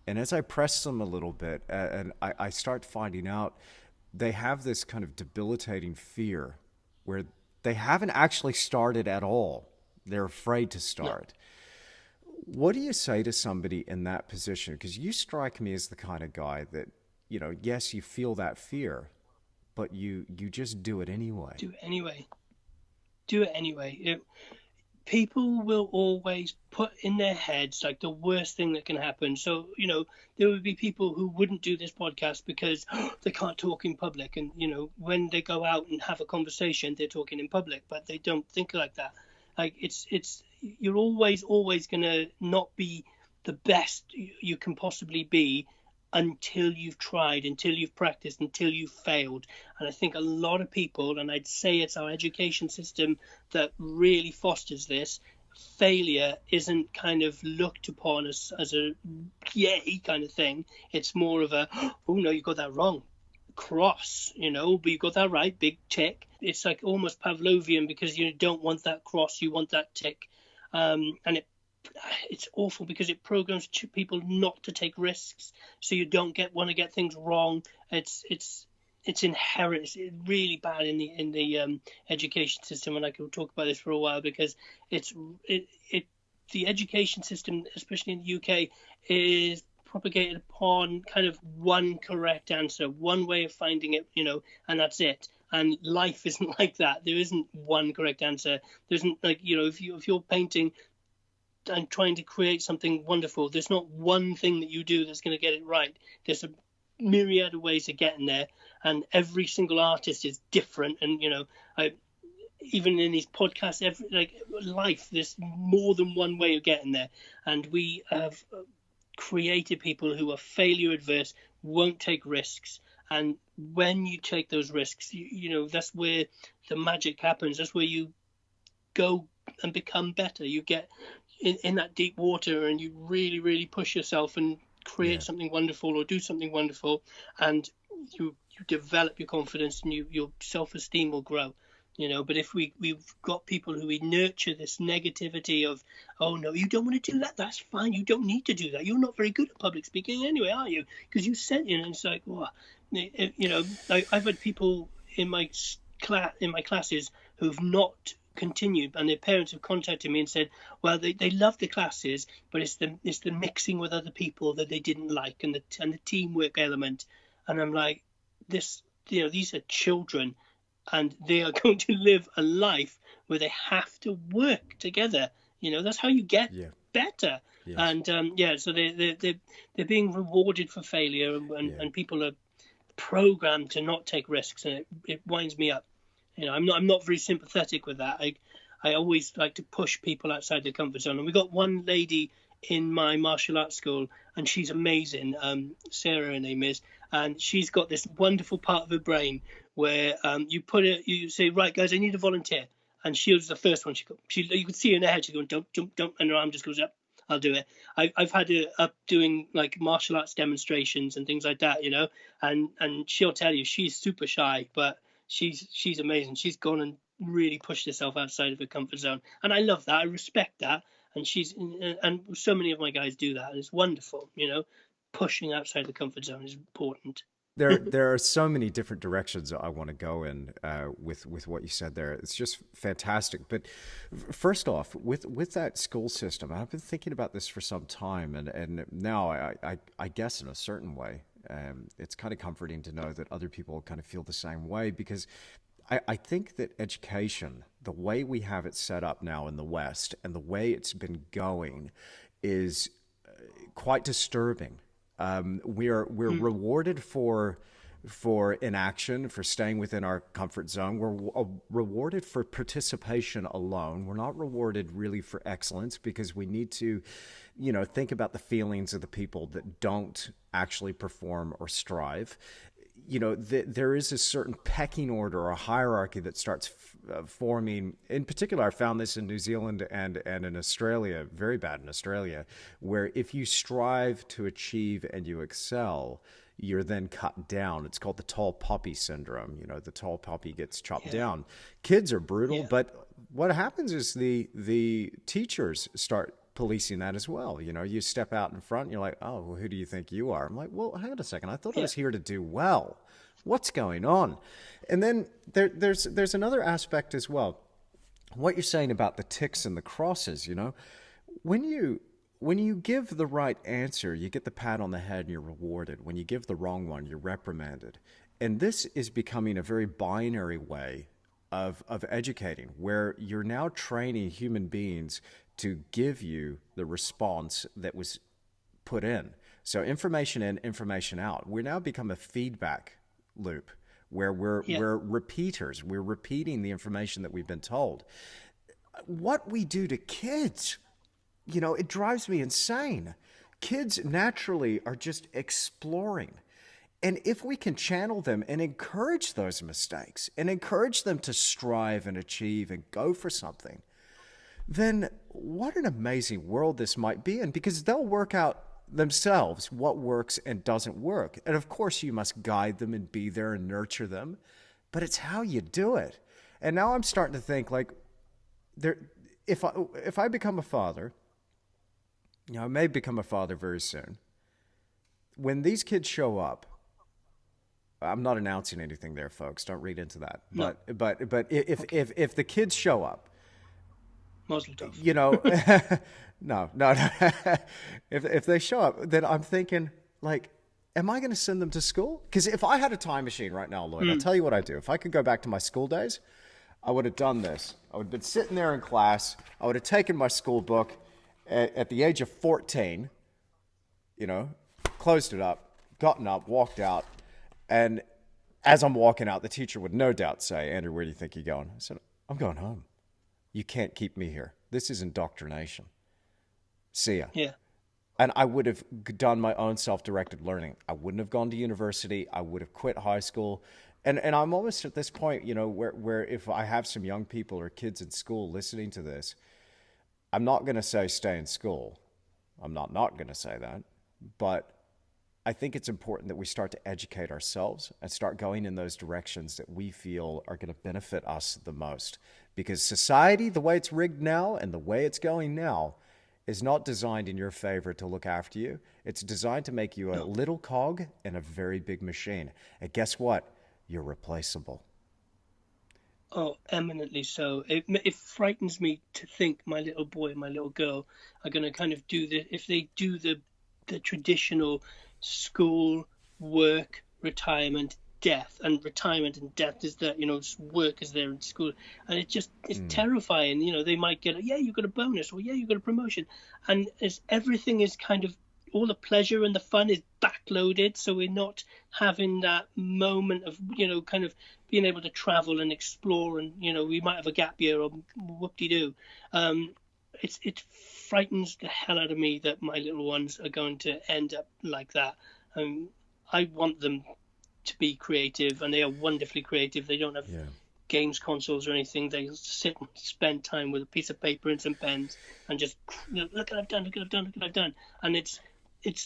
[SPEAKER 1] And as I press them a little bit, and I start finding out they have this kind of debilitating fear where they haven't actually started at all. They're afraid to
[SPEAKER 2] No.
[SPEAKER 1] start. What do you say to somebody in that position? Because you strike me as the kind of guy that, yes, you feel that fear, but you just do it anyway.
[SPEAKER 2] Do it anyway. Do it anyway. People will always put in their heads like the worst thing that can happen. So, there would be people who wouldn't do this podcast because they can't talk in public. And, when they go out and have a conversation, they're talking in public, but they don't think like that. Like you're always going to not be the best you can possibly be until you've tried, until you've practiced, until you've failed. And I think a lot of people, and I'd say it's our education system that really fosters this, failure isn't kind of looked upon as a yay kind of thing. It's more of a, oh no, you got that wrong. Cross, but you got that right, big tick. It's like almost Pavlovian because you don't want that cross, you want that tick. And it's awful because it programs people not to take risks, so you don't want to get things wrong. It's inherent. It's really bad in the education system, and I could talk about this for a while because it's it the education system, especially in the UK, is propagated upon kind of one correct answer, one way of finding it, and that's it. And life isn't like that. There isn't one correct answer. There isn't like if you're painting and trying to create something wonderful, there's not one thing that you do that's going to get it right. There's a myriad of ways of getting there, and every single artist is different. And even in these podcasts, life, there's more than one way of getting there. And we have created people who are failure adverse, won't take risks. And when you take those risks, that's where the magic happens. That's where you go and become better. You get in that deep water and you really, really push yourself and create
[SPEAKER 1] Yeah.
[SPEAKER 2] something wonderful or do something wonderful, and you develop your confidence and your self-esteem will grow. But if we've got people who we nurture this negativity of, oh no, you don't want to do that, that's fine, you don't need to do that, you're not very good at public speaking anyway, are you, because you said, and it's like, oh, I've had people in my classes who've not continued, and their parents have contacted me and said, well, they love the classes, but it's the mixing with other people that they didn't like, and the teamwork element. And I'm like, these are children, and they are going to live a life where they have to work together. That's how you get
[SPEAKER 1] Yeah.
[SPEAKER 2] better.
[SPEAKER 1] Yes.
[SPEAKER 2] And so they're being rewarded for failure,
[SPEAKER 1] Yeah.
[SPEAKER 2] and people are programmed to not take risks, and it winds me up. I'm not very sympathetic with that. I always like to push people outside their comfort zone. And we got one lady in my martial arts school, and she's amazing. Sarah, her name is, and she's got this wonderful part of her brain where you say, right, guys, I need a volunteer. and she was the first one. You could see her in her head. She's going, don't, and her arm just goes up. I'll do it. I've had her up doing like martial arts demonstrations and things like that, and she'll tell you she's super shy, but she's amazing. She's gone and really pushed herself outside of her comfort zone, and I love that. I respect that, and so many of my guys do that, and it's wonderful. Pushing outside the comfort zone is important.
[SPEAKER 1] There are so many different directions I want to go in with what you said there. It's just fantastic. But first off, with that school system, I've been thinking about this for some time, and now I guess in a certain way, it's kind of comforting to know that other people kind of feel the same way, because I think that education, the way we have it set up now in the West and the way it's been going, is quite disturbing. We're rewarded for inaction, for staying within our comfort zone. We're rewarded for participation alone. We're not rewarded really for excellence, because we need to, think about the feelings of the people that don't actually perform or strive. There is a certain pecking order or a hierarchy that starts forming. In particular, I found this in New Zealand and in Australia, very bad in Australia, where if you strive to achieve and you excel, you're then cut down. It's called the tall poppy syndrome. The tall poppy gets chopped down. Kids are brutal, but what happens is the teachers start policing that as well. You step out in front and you're like, oh, well, who do you think you are? I'm like, well, hang on a second. I thought I was here to do well. What's going on? And then there's another aspect as well. What you're saying about the ticks and the crosses, when you give the right answer, you get the pat on the head and you're rewarded. When you give the wrong one, you're reprimanded. And this is becoming a very binary way of educating, where you're now training human beings to give you the response that was put in. So information in, information out. We're now become a feedback loop where we're repeaters. We're repeating the information that we've been told. What we do to kids, it drives me insane. Kids naturally are just exploring. And if we can channel them and encourage those mistakes and encourage them to strive and achieve and go for something, then what an amazing world this might be in, because they'll work out themselves what works and doesn't work. And of course, you must guide them and be there and nurture them, but it's how you do it. And now I'm starting to think, like, if I become a father, I may become a father very soon. When these kids show up, I'm not announcing anything there, folks. Don't read into that.
[SPEAKER 2] No.
[SPEAKER 1] But if the kids show up,
[SPEAKER 2] Mazel tov.
[SPEAKER 1] No. If they show up, then I'm thinking, like, am I going to send them to school? Because if I had a time machine right now, Lloyd, I'll tell you what I'd do. If I could go back to my school days, I would have done this. I would have been sitting there in class. I would have taken my school book at the age of 14, closed it up, gotten up, walked out. And as I'm walking out, the teacher would no doubt say, Andrew, where do you think you're going? I said, I'm going home. You can't keep me here. This is indoctrination. See ya.
[SPEAKER 2] Yeah.
[SPEAKER 1] And I would have done my own self-directed learning. I wouldn't have gone to university. I would have quit high school. And I'm almost at this point, where if I have some young people or kids in school listening to this, I'm not going to say stay in school. I'm not going to say that. But I think it's important that we start to educate ourselves and start going in those directions that we feel are going to benefit us the most. Because society, the way it's rigged now and the way it's going now, is not designed in your favor to look after you. It's designed to make you a little cog in a very big machine. And guess what? You're replaceable.
[SPEAKER 2] Oh, eminently so. It frightens me to think my little boy and my little girl are going to kind of if they do the traditional school, work, retirement, death. And retirement and death is that, work is there in school. And it's terrifying. They might get, you got a bonus, or you got a promotion. And everything is kind of, all the pleasure and the fun is backloaded. So we're not having that moment of, kind of being able to travel and explore. And, we might have a gap year or whoop-de-doo. It frightens the hell out of me that my little ones are going to end up like that. I want them to be creative, and they are wonderfully creative. They don't have games consoles or anything. They sit and spend time with a piece of paper and some pens and just look what I've done, look what I've done, look what I've done. And it's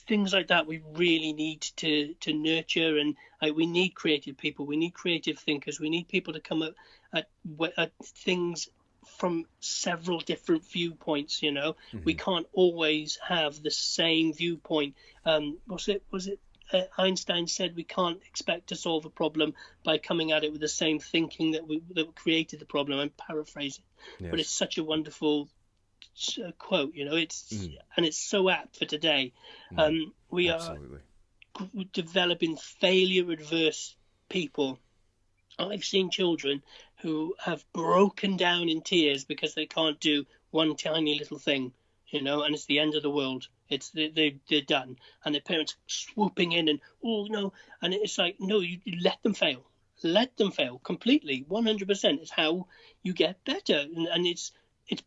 [SPEAKER 2] things like that we really need to nurture, and we need creative people, we need creative thinkers, we need people to come up at things from several different viewpoints. We can't always have the same viewpoint. Was it Einstein said we can't expect to solve a problem by coming at it with the same thinking that created the problem. I'm paraphrasing, yes. But it's such a wonderful quote. And it's so apt for today. We Absolutely. Are developing failure adverse people. I've seen children who have broken down in tears because they can't do one tiny little thing, and it's the end of the world. They're done, and their parents swooping in and and it's like, no, you let them fail completely. 100% is how you get better, and it's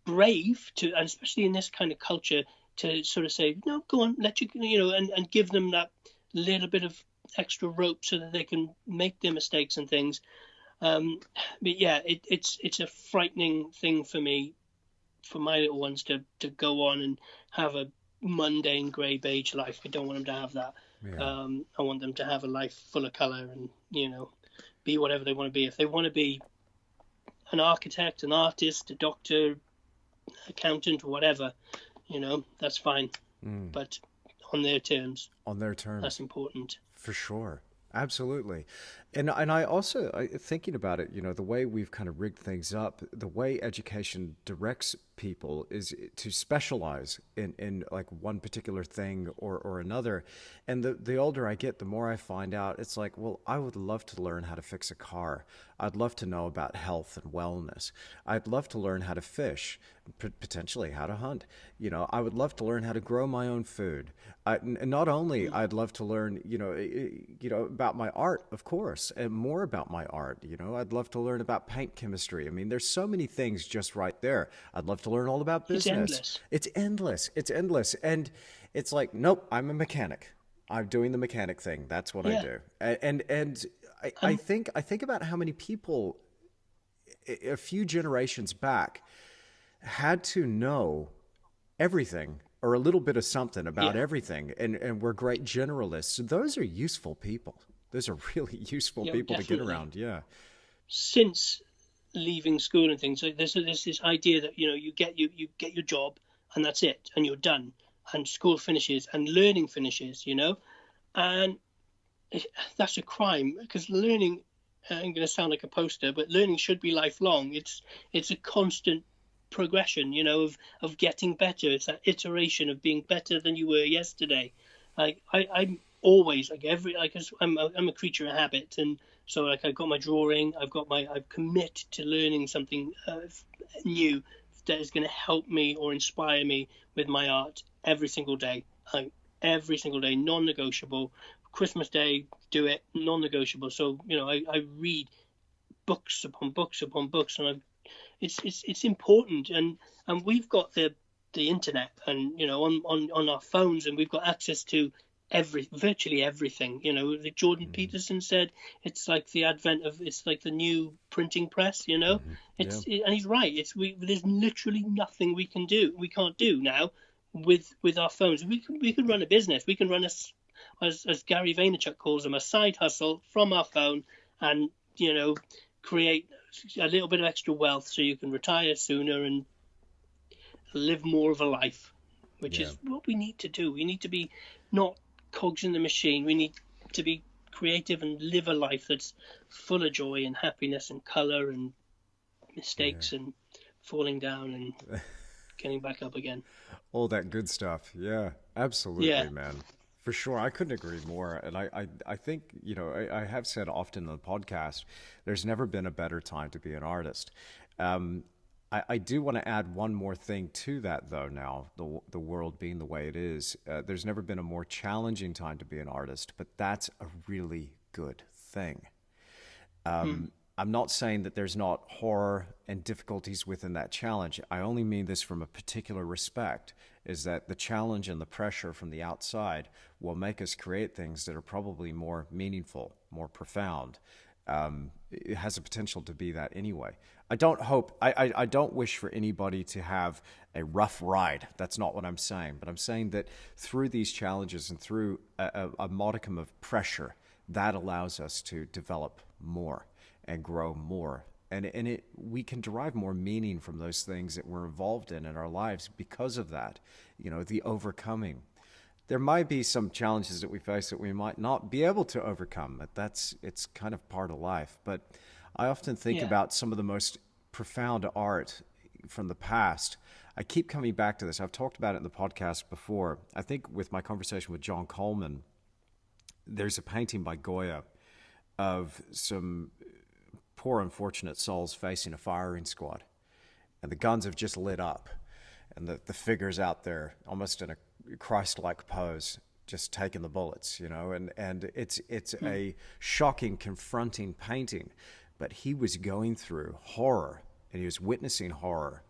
[SPEAKER 2] brave to, and especially in this kind of culture, to sort of say, no, go on, let you and give them that little bit of extra rope so that they can make their mistakes and things. But yeah, it's a frightening thing for me, for my little ones to go on and have a mundane grey beige life. I don't want them to have that. Yeah. I want them to have a life full of colour and be whatever they want to be. If they want to be an architect, an artist, a doctor, accountant, whatever, that's fine. But on their terms. That's important.
[SPEAKER 1] For sure. Absolutely. And I also, thinking about it, the way we've kind of rigged things up, the way education directs people is to specialize in like one particular thing or another. And the older I get, the more I find out it's like, well, I would love to learn how to fix a car. I'd love to know about health and wellness. I'd love to learn how to fish, potentially how to hunt. I would love to learn how to grow my own food. And not only I'd love to learn, about my art, of course, and more about my art. I'd love to learn about paint chemistry. I mean, there's so many things just right there. I'd love to learn all about business. It's endless. And it's like, nope, I'm a mechanic. I'm doing the mechanic thing. That's what I do. And I think about how many people a few generations back had to know everything or a little bit of something about everything, and we're great generalists. Those are useful people. Those are really useful people definitely. To get around. Yeah.
[SPEAKER 2] Since leaving school and things, there's this idea that you get your job and that's it, and you're done, and school finishes and learning finishes, and that's a crime, because learning, I'm going to sound like a poster, but learning should be lifelong. It's a constant progression, of getting better. It's that iteration of being better than you were yesterday. I'm always I'm a creature of habit, and so I've got my drawing, I commit to learning something new that is going to help me or inspire me with my art every single day, non-negotiable. Christmas Day, do it, non-negotiable. So I read books upon books upon books, and it's important, and we've got the internet, and on our phones, and we've got access to virtually everything. Jordan Peterson said it's like the advent of, it's like the new printing press. And he's right. There's literally nothing we can't do now with our phones. We could run a business. We can run as Gary Vaynerchuk calls them, a side hustle from our phone, and create a little bit of extra wealth so you can retire sooner and live more of a life, which is what we need to do. We need to be not cogs in the machine. We need to be creative and live a life that's full of joy and happiness and color and mistakes and falling down and getting back up again.
[SPEAKER 1] All that good stuff. Yeah, absolutely, man. For sure. I couldn't agree more. And I think, I have said often on the podcast, there's never been a better time to be an artist. I do want to add one more thing to that, though, now, the world being the way it is. There's never been a more challenging time to be an artist, but that's a really good thing. I'm not saying that there's not horror and difficulties within that challenge. I only mean this from a particular respect, is that the challenge and the pressure from the outside will make us create things that are probably more meaningful, more profound, It has a potential to be that anyway. I don't wish for anybody to have a rough ride. That's not what I'm saying. But I'm saying that through these challenges and through a modicum of pressure, that allows us to develop more and grow more. And we can derive more meaning from those things that we're involved in our lives because of that. The overcoming. There might be some challenges that we face that we might not be able to overcome. It's kind of part of life. But I often think about some of the most profound art from the past. I keep coming back to this. I've talked about it in the podcast before. I think with my conversation with John Coleman, there's a painting by Goya of some poor unfortunate souls facing a firing squad. And the guns have just lit up. And the figure's out there almost in a Christ-like pose, just taking the bullets, and it's a shocking, confronting painting. But he was going through horror, and he was witnessing horror,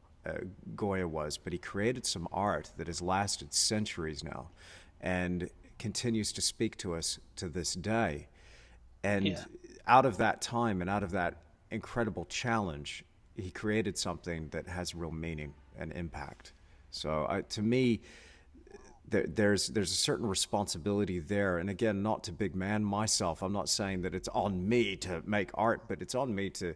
[SPEAKER 1] Goya was, but he created some art that has lasted centuries now and continues to speak to us to this day. And out of that time and out of that incredible challenge, he created something that has real meaning and impact. So to me, there's a certain responsibility there. And again, not to big man myself. I'm not saying that it's on me to make art, but it's on me to,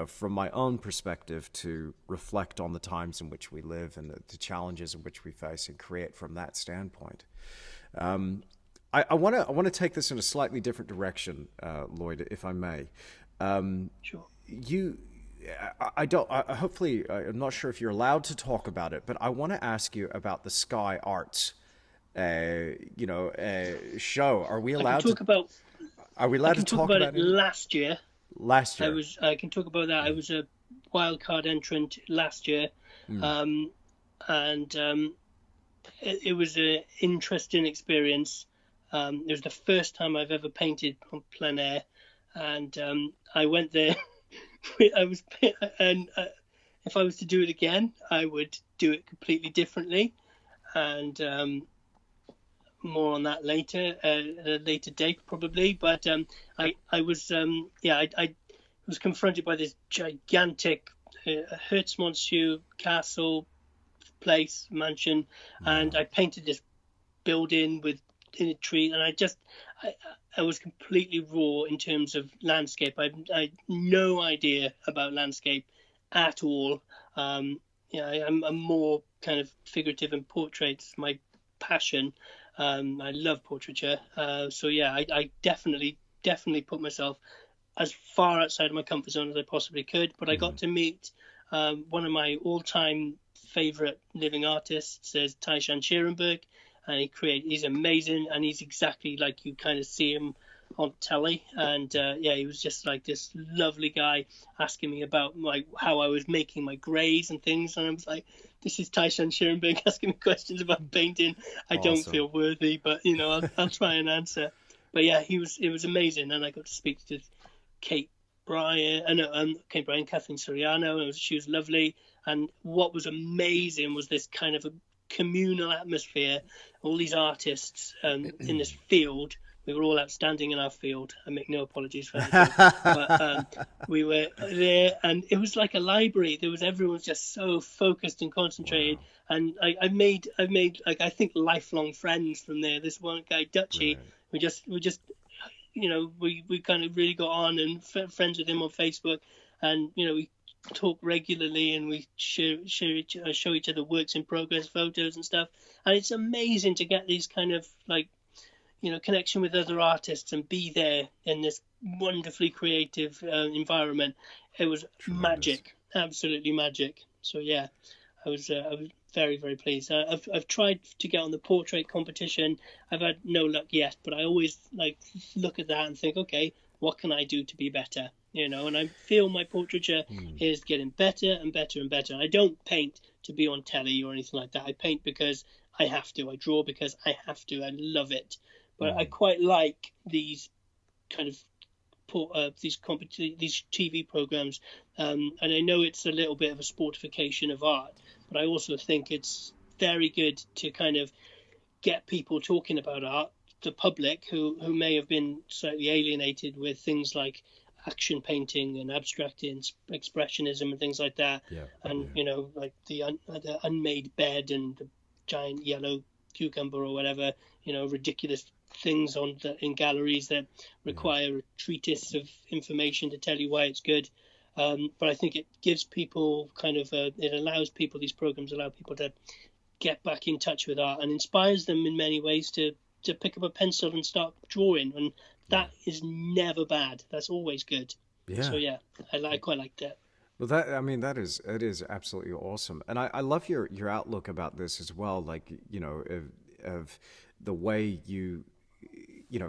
[SPEAKER 1] from my own perspective, to reflect on the times in which we live and the challenges in which we face and create from that standpoint. I want to take this in a slightly different direction, Lloyd, if I may.
[SPEAKER 2] Sure.
[SPEAKER 1] Hopefully, I'm not sure if you're allowed to talk about it, but I want to ask you about the Sky Arts, show. Are we allowed to talk about? Are we allowed to talk about it?
[SPEAKER 2] Last year. I can talk about that. I was a wild card entrant last year, and it was an interesting experience. It was the first time I've ever painted on plein air, and I went there. If I was to do it again, I would do it completely differently, and more on that later, at a later date probably. But I was confronted by this gigantic Hertzmontschuh castle, mansion, and I painted this building in a tree, and I was completely raw in terms of landscape. I had no idea about landscape at all. I'm more kind of figurative, and portraits my passion. I love portraiture. I definitely put myself as far outside of my comfort zone as I possibly could. But I got to meet one of my all-time favorite living artists, is Taishan Scherenberg. And he's amazing, and he's exactly like you kind of see him on telly. And he was just like this lovely guy asking me about how I was making my greys and things. And I was like, this is Taishan Scherenberg asking me questions about painting. I don't feel worthy, but I'll try and answer. But it was amazing, and I got to speak to Kathleen Soriano, and she was lovely. And what was amazing was this kind of a communal atmosphere. All these artists in this field. We were all outstanding in our field. I make no apologies for that. But we were there, and it was like a library. Everyone was just so focused and concentrated. Wow. And I've made I think lifelong friends from there. This one guy, Dutchy, right. we just we kind of really got on, and friends with him on Facebook, and we talk regularly, and we show each other works in progress photos and stuff. And it's amazing to get these kind of connection with other artists and be there in this wonderfully creative environment. It was magic, absolutely magic. So I was very, very pleased. I've tried to get on the portrait competition. I've had no luck yet, but I always look at that and think, okay, what can I do to be better? And I feel my portraiture is getting better and better and better. I don't paint to be on telly or anything like that. I paint because I have to. I draw because I have to. I love it. But I quite like these kind of these TV programs, and I know it's a little bit of a sportification of art, but I also think it's very good to kind of get people talking about art, the public who may have been slightly alienated with things like action painting and abstract expressionism and things like that. And like the unmade bed and the giant yellow cucumber or whatever, ridiculous things in galleries that require a treatise of information to tell you why it's good. But I think it gives people these programs allow people to get back in touch with art and inspires them in many ways to pick up a pencil and start drawing. And that is never bad. That's always good. Yeah. So I quite like that.
[SPEAKER 1] Well, that is absolutely awesome. And I love your outlook about this as well. Like, of the way you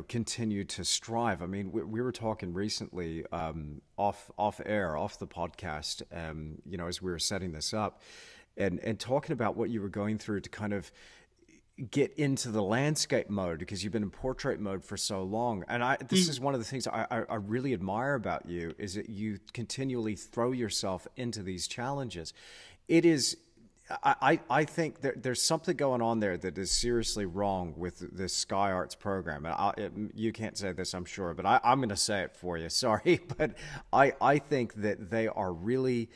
[SPEAKER 1] continue to strive. I mean, we were talking recently off the podcast, as we were setting this up, and talking about what you were going through to kind of get into the landscape mode, because you've been in portrait mode for so long. And this is one of the things I really admire about you, is that you continually throw yourself into these challenges. It is. I think there's something going on there that is seriously wrong with this Sky Arts program. And you can't say this, I'm sure, but I'm going to say it for you. Sorry, but I think that they are really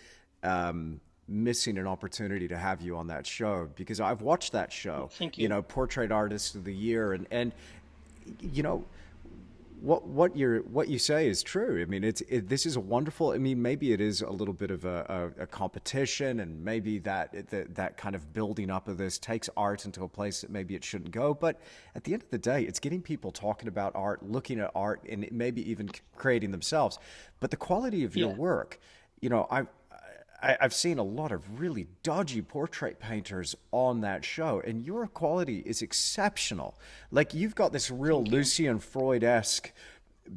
[SPEAKER 1] missing an opportunity to have you on that show, because I've watched that show.
[SPEAKER 2] Thank you.
[SPEAKER 1] Portrait Artist of the Year, and what you say is true. I mean, this is a wonderful. I mean, maybe it is a little bit of a competition, and maybe that kind of building up of this takes art into a place that maybe it shouldn't go. But at the end of the day, it's getting people talking about art, looking at art, and maybe even creating themselves. But the quality of your work, I've seen a lot of really dodgy portrait painters on that show, and your quality is exceptional. Like, you've got this real Lucian Freud-esque,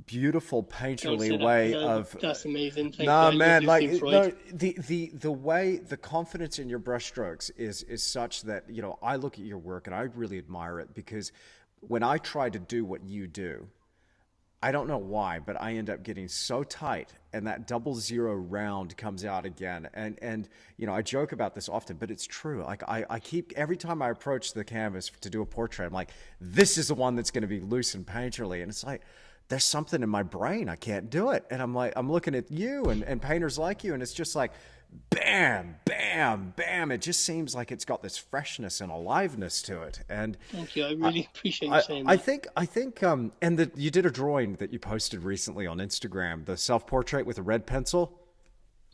[SPEAKER 1] beautiful painterly way of.
[SPEAKER 2] That's amazing.
[SPEAKER 1] Nah, man, like the way, the confidence in your brushstrokes is such that I look at your work and I really admire it, because when I try to do what you do, I don't know why, but I end up getting so tight, and that 00 round comes out again. And I joke about this often, but it's true. Like, I keep, every time I approach the canvas to do a portrait, I'm like, this is the one that's going to be loose and painterly. And it's like, there's something in my brain, I can't do it. And I'm like, I'm looking at you and painters like you, and it's just like, bam, bam, bam. It just seems like it's got this freshness and aliveness to it. And
[SPEAKER 2] thank you. I really appreciate you saying that.
[SPEAKER 1] I think, and you did a drawing that you posted recently on Instagram, the self-portrait with a red pencil.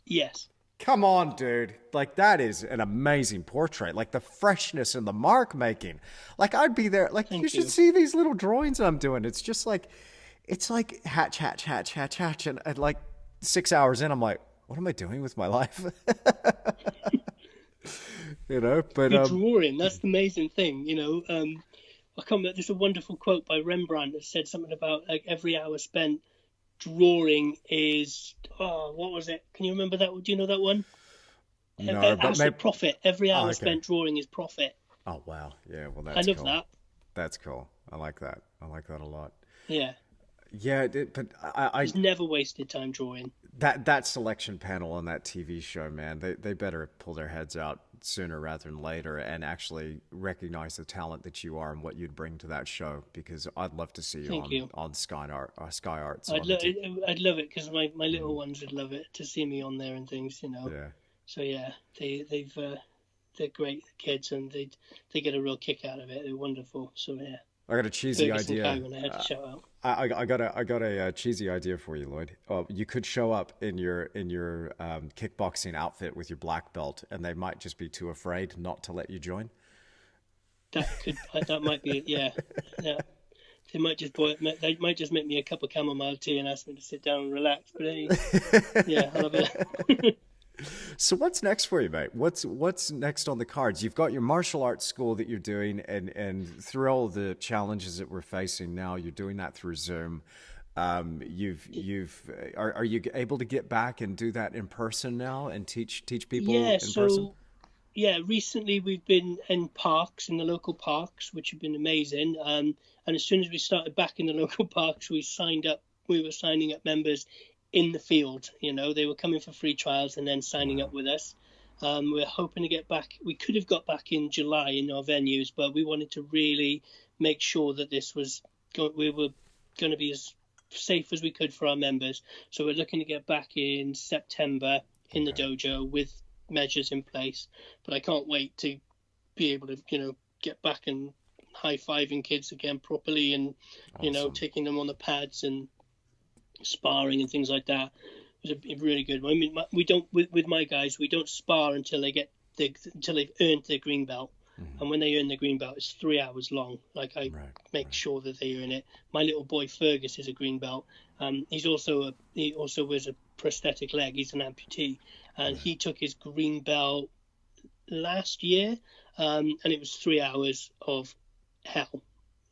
[SPEAKER 2] Yes.
[SPEAKER 1] Come on, dude. Like, that is an amazing portrait. Like, the freshness and the mark making. Like, I'd be there. Like, you should see these little drawings I'm doing. It's just like, it's like hatch. And like 6 hours in, I'm like, what am I doing with my life? But
[SPEAKER 2] you're drawing. That's the amazing thing. I can't remember. There's a wonderful quote by Rembrandt that said something about, like, every hour spent drawing is, what was it? Can you remember that? Do you know that one?
[SPEAKER 1] No, but
[SPEAKER 2] profit. Every hour spent drawing is profit.
[SPEAKER 1] Oh wow, yeah. Well, that's
[SPEAKER 2] I love that.
[SPEAKER 1] That's cool. I like that. I like that a lot.
[SPEAKER 2] Yeah.
[SPEAKER 1] Yeah, but I
[SPEAKER 2] just never wasted time drawing.
[SPEAKER 1] That selection panel on that TV show, man, they better pull their heads out sooner rather than later and actually recognize the talent that you are and what you'd bring to that show, because I'd love to see you on Sky Arts.
[SPEAKER 2] I'd love it, because my little ones would love it to see me on there and things,
[SPEAKER 1] Yeah.
[SPEAKER 2] So yeah, they're great kids, and they get a real kick out of it. They're wonderful. So yeah.
[SPEAKER 1] I got a cheesy idea.
[SPEAKER 2] I had to shout out.
[SPEAKER 1] I got a cheesy idea for you, Lloyd. You could show up in your kickboxing outfit with your black belt, and they might just be too afraid not to let you join.
[SPEAKER 2] That might be it. Yeah. They might just make me a cup of chamomile tea and ask me to sit down and relax. But yeah, I love it.
[SPEAKER 1] So what's next for you, mate? What's next on the cards? You've got your martial arts school that you're doing, and through all the challenges that we're facing now, you're doing that through Zoom. Are you able to get back and do that in person now and teach people in person?
[SPEAKER 2] Yeah, recently we've been in the local parks, which have been amazing. And as soon as we started back in the local parks, we were signing up members in the field. They were coming for free trials and then signing up with us. We're hoping to get back. We could have got back in July in our venues, but we wanted to really make sure that we were going to be as safe as we could for our members. So we're looking to get back in September in the dojo with measures in place. But I can't wait to be able to, get back and high-fiving kids again properly, and taking them on the pads and sparring and things like that. It was really good. I mean, we don't with my guys, we don't spar until they've earned their green belt. And when they earn the green belt, it's 3 hours long. Like I make sure that they earn it. My little boy Fergus is a green belt. He also wears a prosthetic leg. He's an amputee, and he took his green belt last year, and it was 3 hours of hell,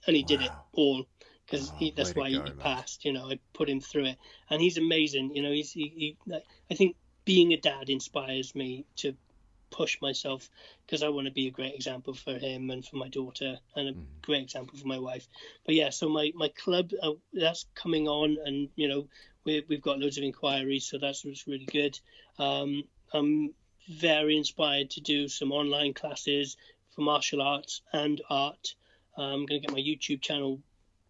[SPEAKER 2] and he did it all because that's why he passed. I put him through it, and he's amazing. I think being a dad inspires me to push myself, because I want to be a great example for him and for my daughter, and a great example for my wife. But yeah, so my club, that's coming on, and we've got loads of inquiries, so that's really good. I'm very inspired to do some online classes for martial arts and art. I'm going to get my YouTube channel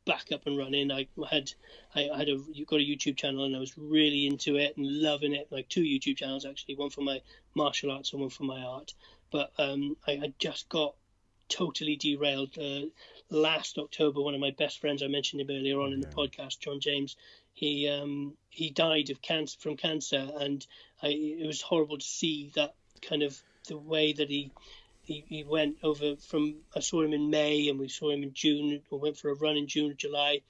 [SPEAKER 2] back up and running. You've got a YouTube channel, and I was really into it and loving it. Like 2 YouTube channels actually, one for my martial arts and one for my art. But I just got totally derailed. Last October, one of my best friends, I mentioned him earlier on in the podcast, John James, he died of from cancer, and it was horrible to see that kind of the way that he went over from. I saw him in May, and we saw him in June. We went for a run in June or July,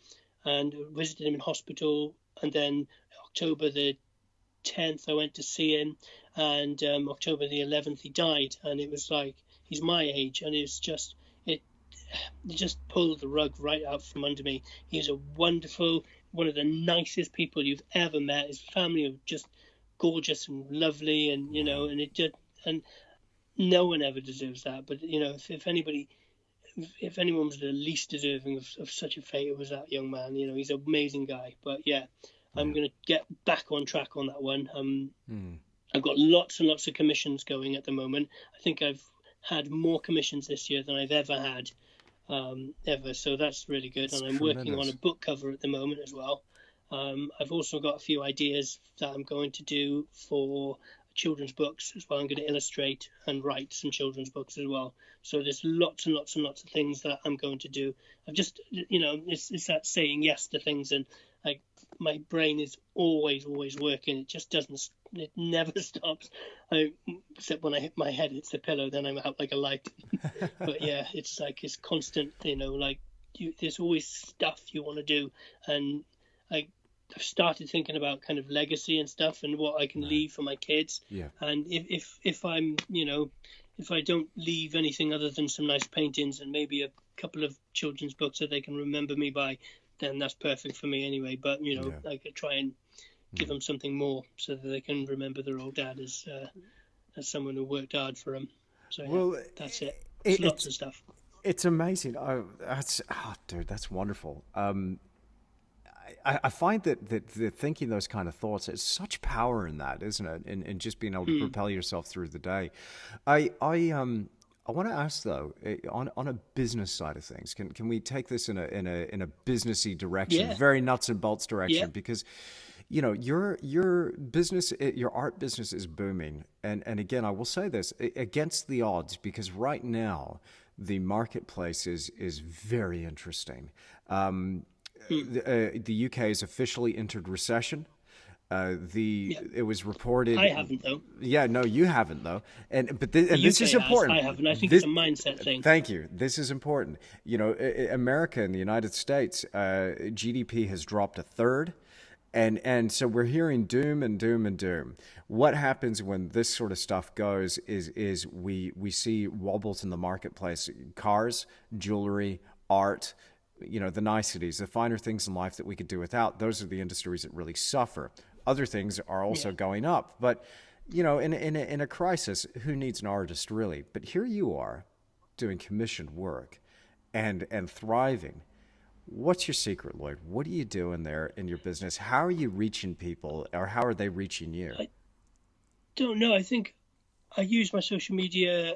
[SPEAKER 2] and visited him in hospital. And then October the 10th, I went to see him, and October the 11th, he died. And it was like, he's my age, and it just pulled the rug right out from under me. He's a wonderful, one of the nicest people you've ever met. His family are just gorgeous and lovely, and and no one ever deserves that. But if anyone was the least deserving of such a fate, it was that young man. He's an amazing guy. But I'm going to get back on track on that one. I've got lots and lots of commissions going at the moment. I think I've had more commissions this year than I've ever had, ever. So that's really good. And I'm working on a book cover at the moment as well. I've also got a few ideas that I'm going to do for children's books as well. I'm going to illustrate and write some children's books as well. So there's lots and lots and lots of things that I'm going to do. I've just, it's that saying yes to things, and like my brain is always working. It just doesn't, it never stops. Except when I hit my head, it's the pillow, then I'm out like a light. But yeah, it's like, it's constant, there's always stuff you want to do. And I've started thinking about kind of legacy and stuff, and what I can leave for my kids. Yeah. And if I'm, if I don't leave anything other than some nice paintings and maybe a couple of children's books that they can remember me by, then that's perfect for me anyway. But I could try and give them something more so that they can remember their old dad as someone who worked hard for them. So that's it. Lots of stuff.
[SPEAKER 1] It's amazing. Dude, that's wonderful. I find that thinking those kind of thoughts, there's such power in that, isn't it? In just being able to propel yourself through the day. I want to ask though, on a business side of things, can we take this in a businessy direction, very nuts and bolts direction? Because your business, your art business is booming, and again, I will say this against the odds, because right now the marketplace is very interesting. The UK has officially entered recession. It was reported.
[SPEAKER 2] I haven't though.
[SPEAKER 1] Yeah, no, you haven't though. But this is important.
[SPEAKER 2] I haven't. I think it's a mindset thing.
[SPEAKER 1] Thank you. This is important. America and the United States, GDP has dropped a third. And so we're hearing doom and doom and doom. What happens when this sort of stuff goes is we see wobbles in the marketplace: cars, jewelry, art, the niceties, the finer things in life that we could do without. Those are the industries that really suffer. Other things are also going up. But, in a crisis, who needs an artist really? But here you are doing commissioned work and thriving. What's your secret, Lloyd? What are you doing there in your business? How are you reaching people, or how are they reaching you?
[SPEAKER 2] I don't know. I think I use my social media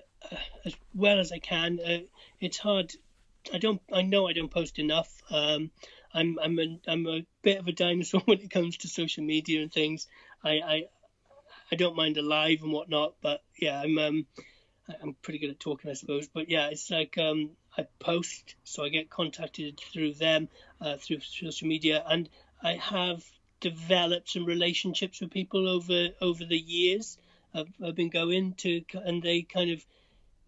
[SPEAKER 2] as well as I can. It's hard. I know I don't post enough. I'm a bit of a dinosaur when it comes to social media and things. I don't mind a live and whatnot, but yeah, I'm pretty good at talking, I suppose. But yeah, it's like I post, so I get contacted through them, through social media, and I have developed some relationships with people over the years. I've been going to, and they kind of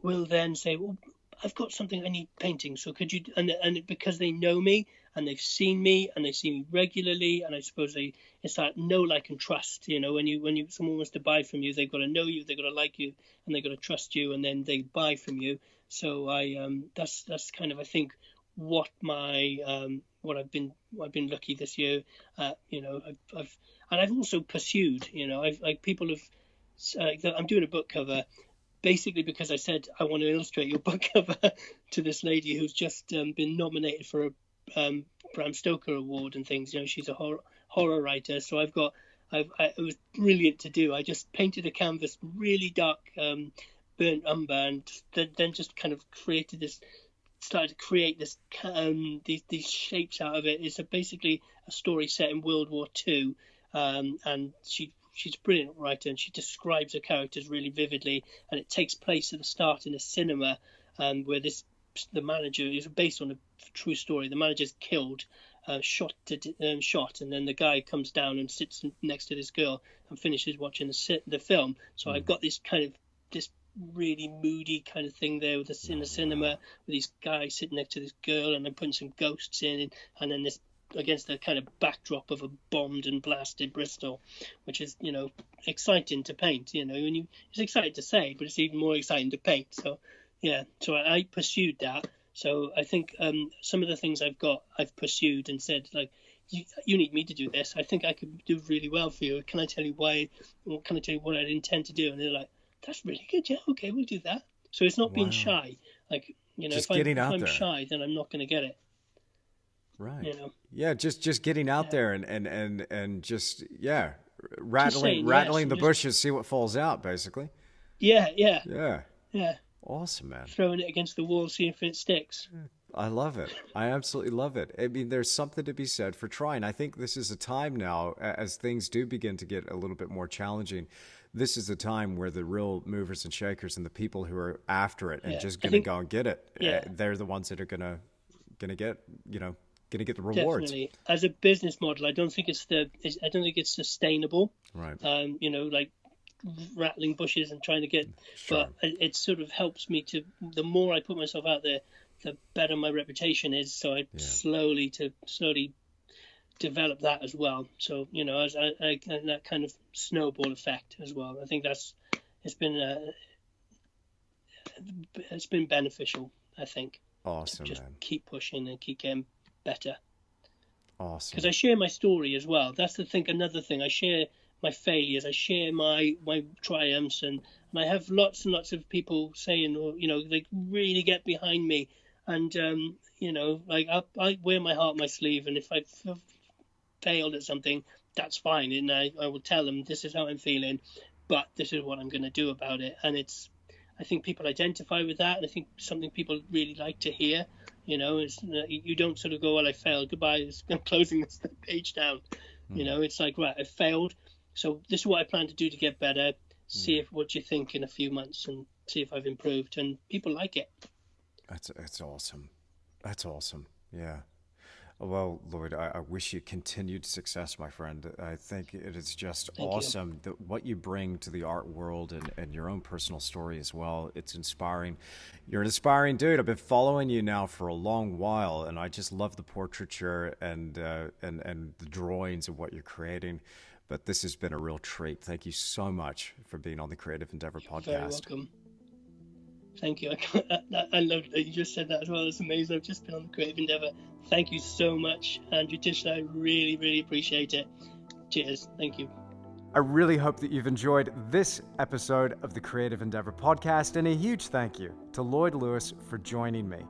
[SPEAKER 2] will then say, well, I've got something I need painting, so could you, and because they know me and they've seen me and they see me regularly, and I suppose it's that know, like, and trust. When someone wants to buy from you, they've got to know you, they've got to like you, and they've got to trust you, and then they buy from you. So that's kind of, I think, what I've been lucky this year. I've also pursued. I've like people have. I'm doing a book cover, basically because I said I want to illustrate your book cover to this lady who's just been nominated for a Bram Stoker Award and things. She's a horror writer, so it was brilliant to do. I just painted a canvas really dark, burnt umber, and then just kind of started to create these shapes out of it. It's basically a story set in World War II, and she's a brilliant writer, and she describes her characters really vividly, and it takes place at the start in a cinema, where the manager is based on a true story. The manager's killed, shot, and then the guy comes down and sits next to this girl and finishes watching the film. So I've got this really moody kind of thing there in the cinema, with these guys sitting next to this girl, and I'm putting some ghosts in, and then this against the kind of backdrop of a bombed and blasted Bristol, which is exciting to paint. It's exciting to say, but it's even more exciting to paint. So yeah, so I pursued that. So I think some of the things I've pursued and said, like, you need me to do this. I think I could do really well for you. Can I tell you why? Or can I tell you what I intend to do? And they're like, that's really good. Yeah, okay, we'll do that. So it's not being shy. Like,
[SPEAKER 1] just
[SPEAKER 2] if I'm
[SPEAKER 1] there.
[SPEAKER 2] shy, then I'm not going to get it.
[SPEAKER 1] Right. Yeah, just getting out there and just rattling
[SPEAKER 2] yes,
[SPEAKER 1] the bushes, see what falls out, basically.
[SPEAKER 2] Yeah.
[SPEAKER 1] Awesome, man.
[SPEAKER 2] Throwing it against the wall, seeing if it sticks.
[SPEAKER 1] I love it. I absolutely love it. I mean, there's something to be said for trying. I think this is a time now, as things do begin to get a little bit more challenging. This is a time where the real movers and shakers and the people who are after it and just going to go and get it, they're the ones that are going to get, going to get the rewards.
[SPEAKER 2] Definitely. As a business model, I don't think it's sustainable.
[SPEAKER 1] Right.
[SPEAKER 2] Like rattling bushes and trying to get,
[SPEAKER 1] sure.
[SPEAKER 2] But it sort of helps me to. The more I put myself out there, the better my reputation is. So I slowly develop that as well. So as I that kind of snowball effect as well. I think it's been beneficial. I think.
[SPEAKER 1] Awesome.
[SPEAKER 2] Just
[SPEAKER 1] man.
[SPEAKER 2] Keep pushing and keep getting better.
[SPEAKER 1] Awesome.
[SPEAKER 2] Because I share my story as well. That's the thing. Another thing, I share my failures. I share my triumphs, and I have lots and lots of people saying, they really get behind me, and like I wear my heart on my sleeve, and if I've failed at something, that's fine, and I will tell them this is how I'm feeling, but this is what I'm going to do about it. And I think people identify with that, and I think something people really like to hear. You don't sort of go, well, I failed, goodbye, I'm closing this page down. It's like, right, I failed, so this is what I plan to do to get better. See what you think in a few months, and see if I've improved. And people like it.
[SPEAKER 1] That's awesome. That's awesome. Yeah. Well, Lloyd, I wish you continued success, my friend. I think it is just awesome that what you bring to the art world and your own personal story as well. It's inspiring. You're an inspiring dude. I've been following you now for a long while, and I just love the portraiture and the drawings of what you're creating. But this has been a real treat. Thank you so much for being on the Creative Endeavour podcast.
[SPEAKER 2] You're very welcome. Thank you. I love that you just said that as well. It's amazing. I've just been on the Creative Endeavour. Thank you so much, Andrew Tish. I really, really appreciate it. Cheers. Thank you.
[SPEAKER 1] I really hope that you've enjoyed this episode of the Creative Endeavour podcast, and a huge thank you to Lloyd Lewis for joining me.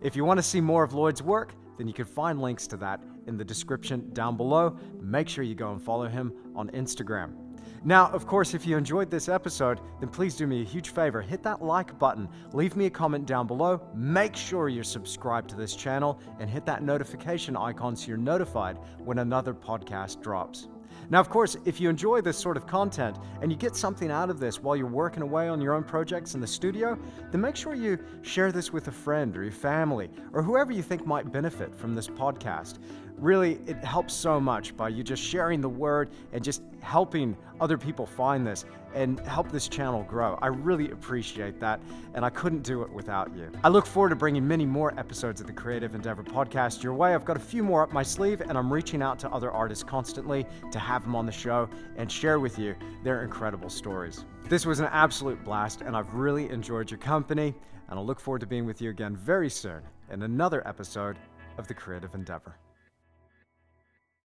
[SPEAKER 1] If you want to see more of Lloyd's work, then you can find links to that in the description down below. Make sure you go and follow him on Instagram. Now, of course, if you enjoyed this episode, then please do me a huge favor. Hit that like button, leave me a comment down below, make sure you're subscribed to this channel, and hit that notification icon so you're notified when another podcast drops. Now, of course, if you enjoy this sort of content and you get something out of this while you're working away on your own projects in the studio, then make sure you share this with a friend or your family or whoever you think might benefit from this podcast. Really, it helps so much by you just sharing the word and just helping other people find this and help this channel grow. I really appreciate that, and I couldn't do it without you. I look forward to bringing many more episodes of the Creative Endeavour podcast your way. I've got a few more up my sleeve, and I'm reaching out to other artists constantly to have them on the show and share with you their incredible stories. This was an absolute blast, and I've really enjoyed your company, and I look forward to being with you again very soon in another episode of the Creative Endeavour.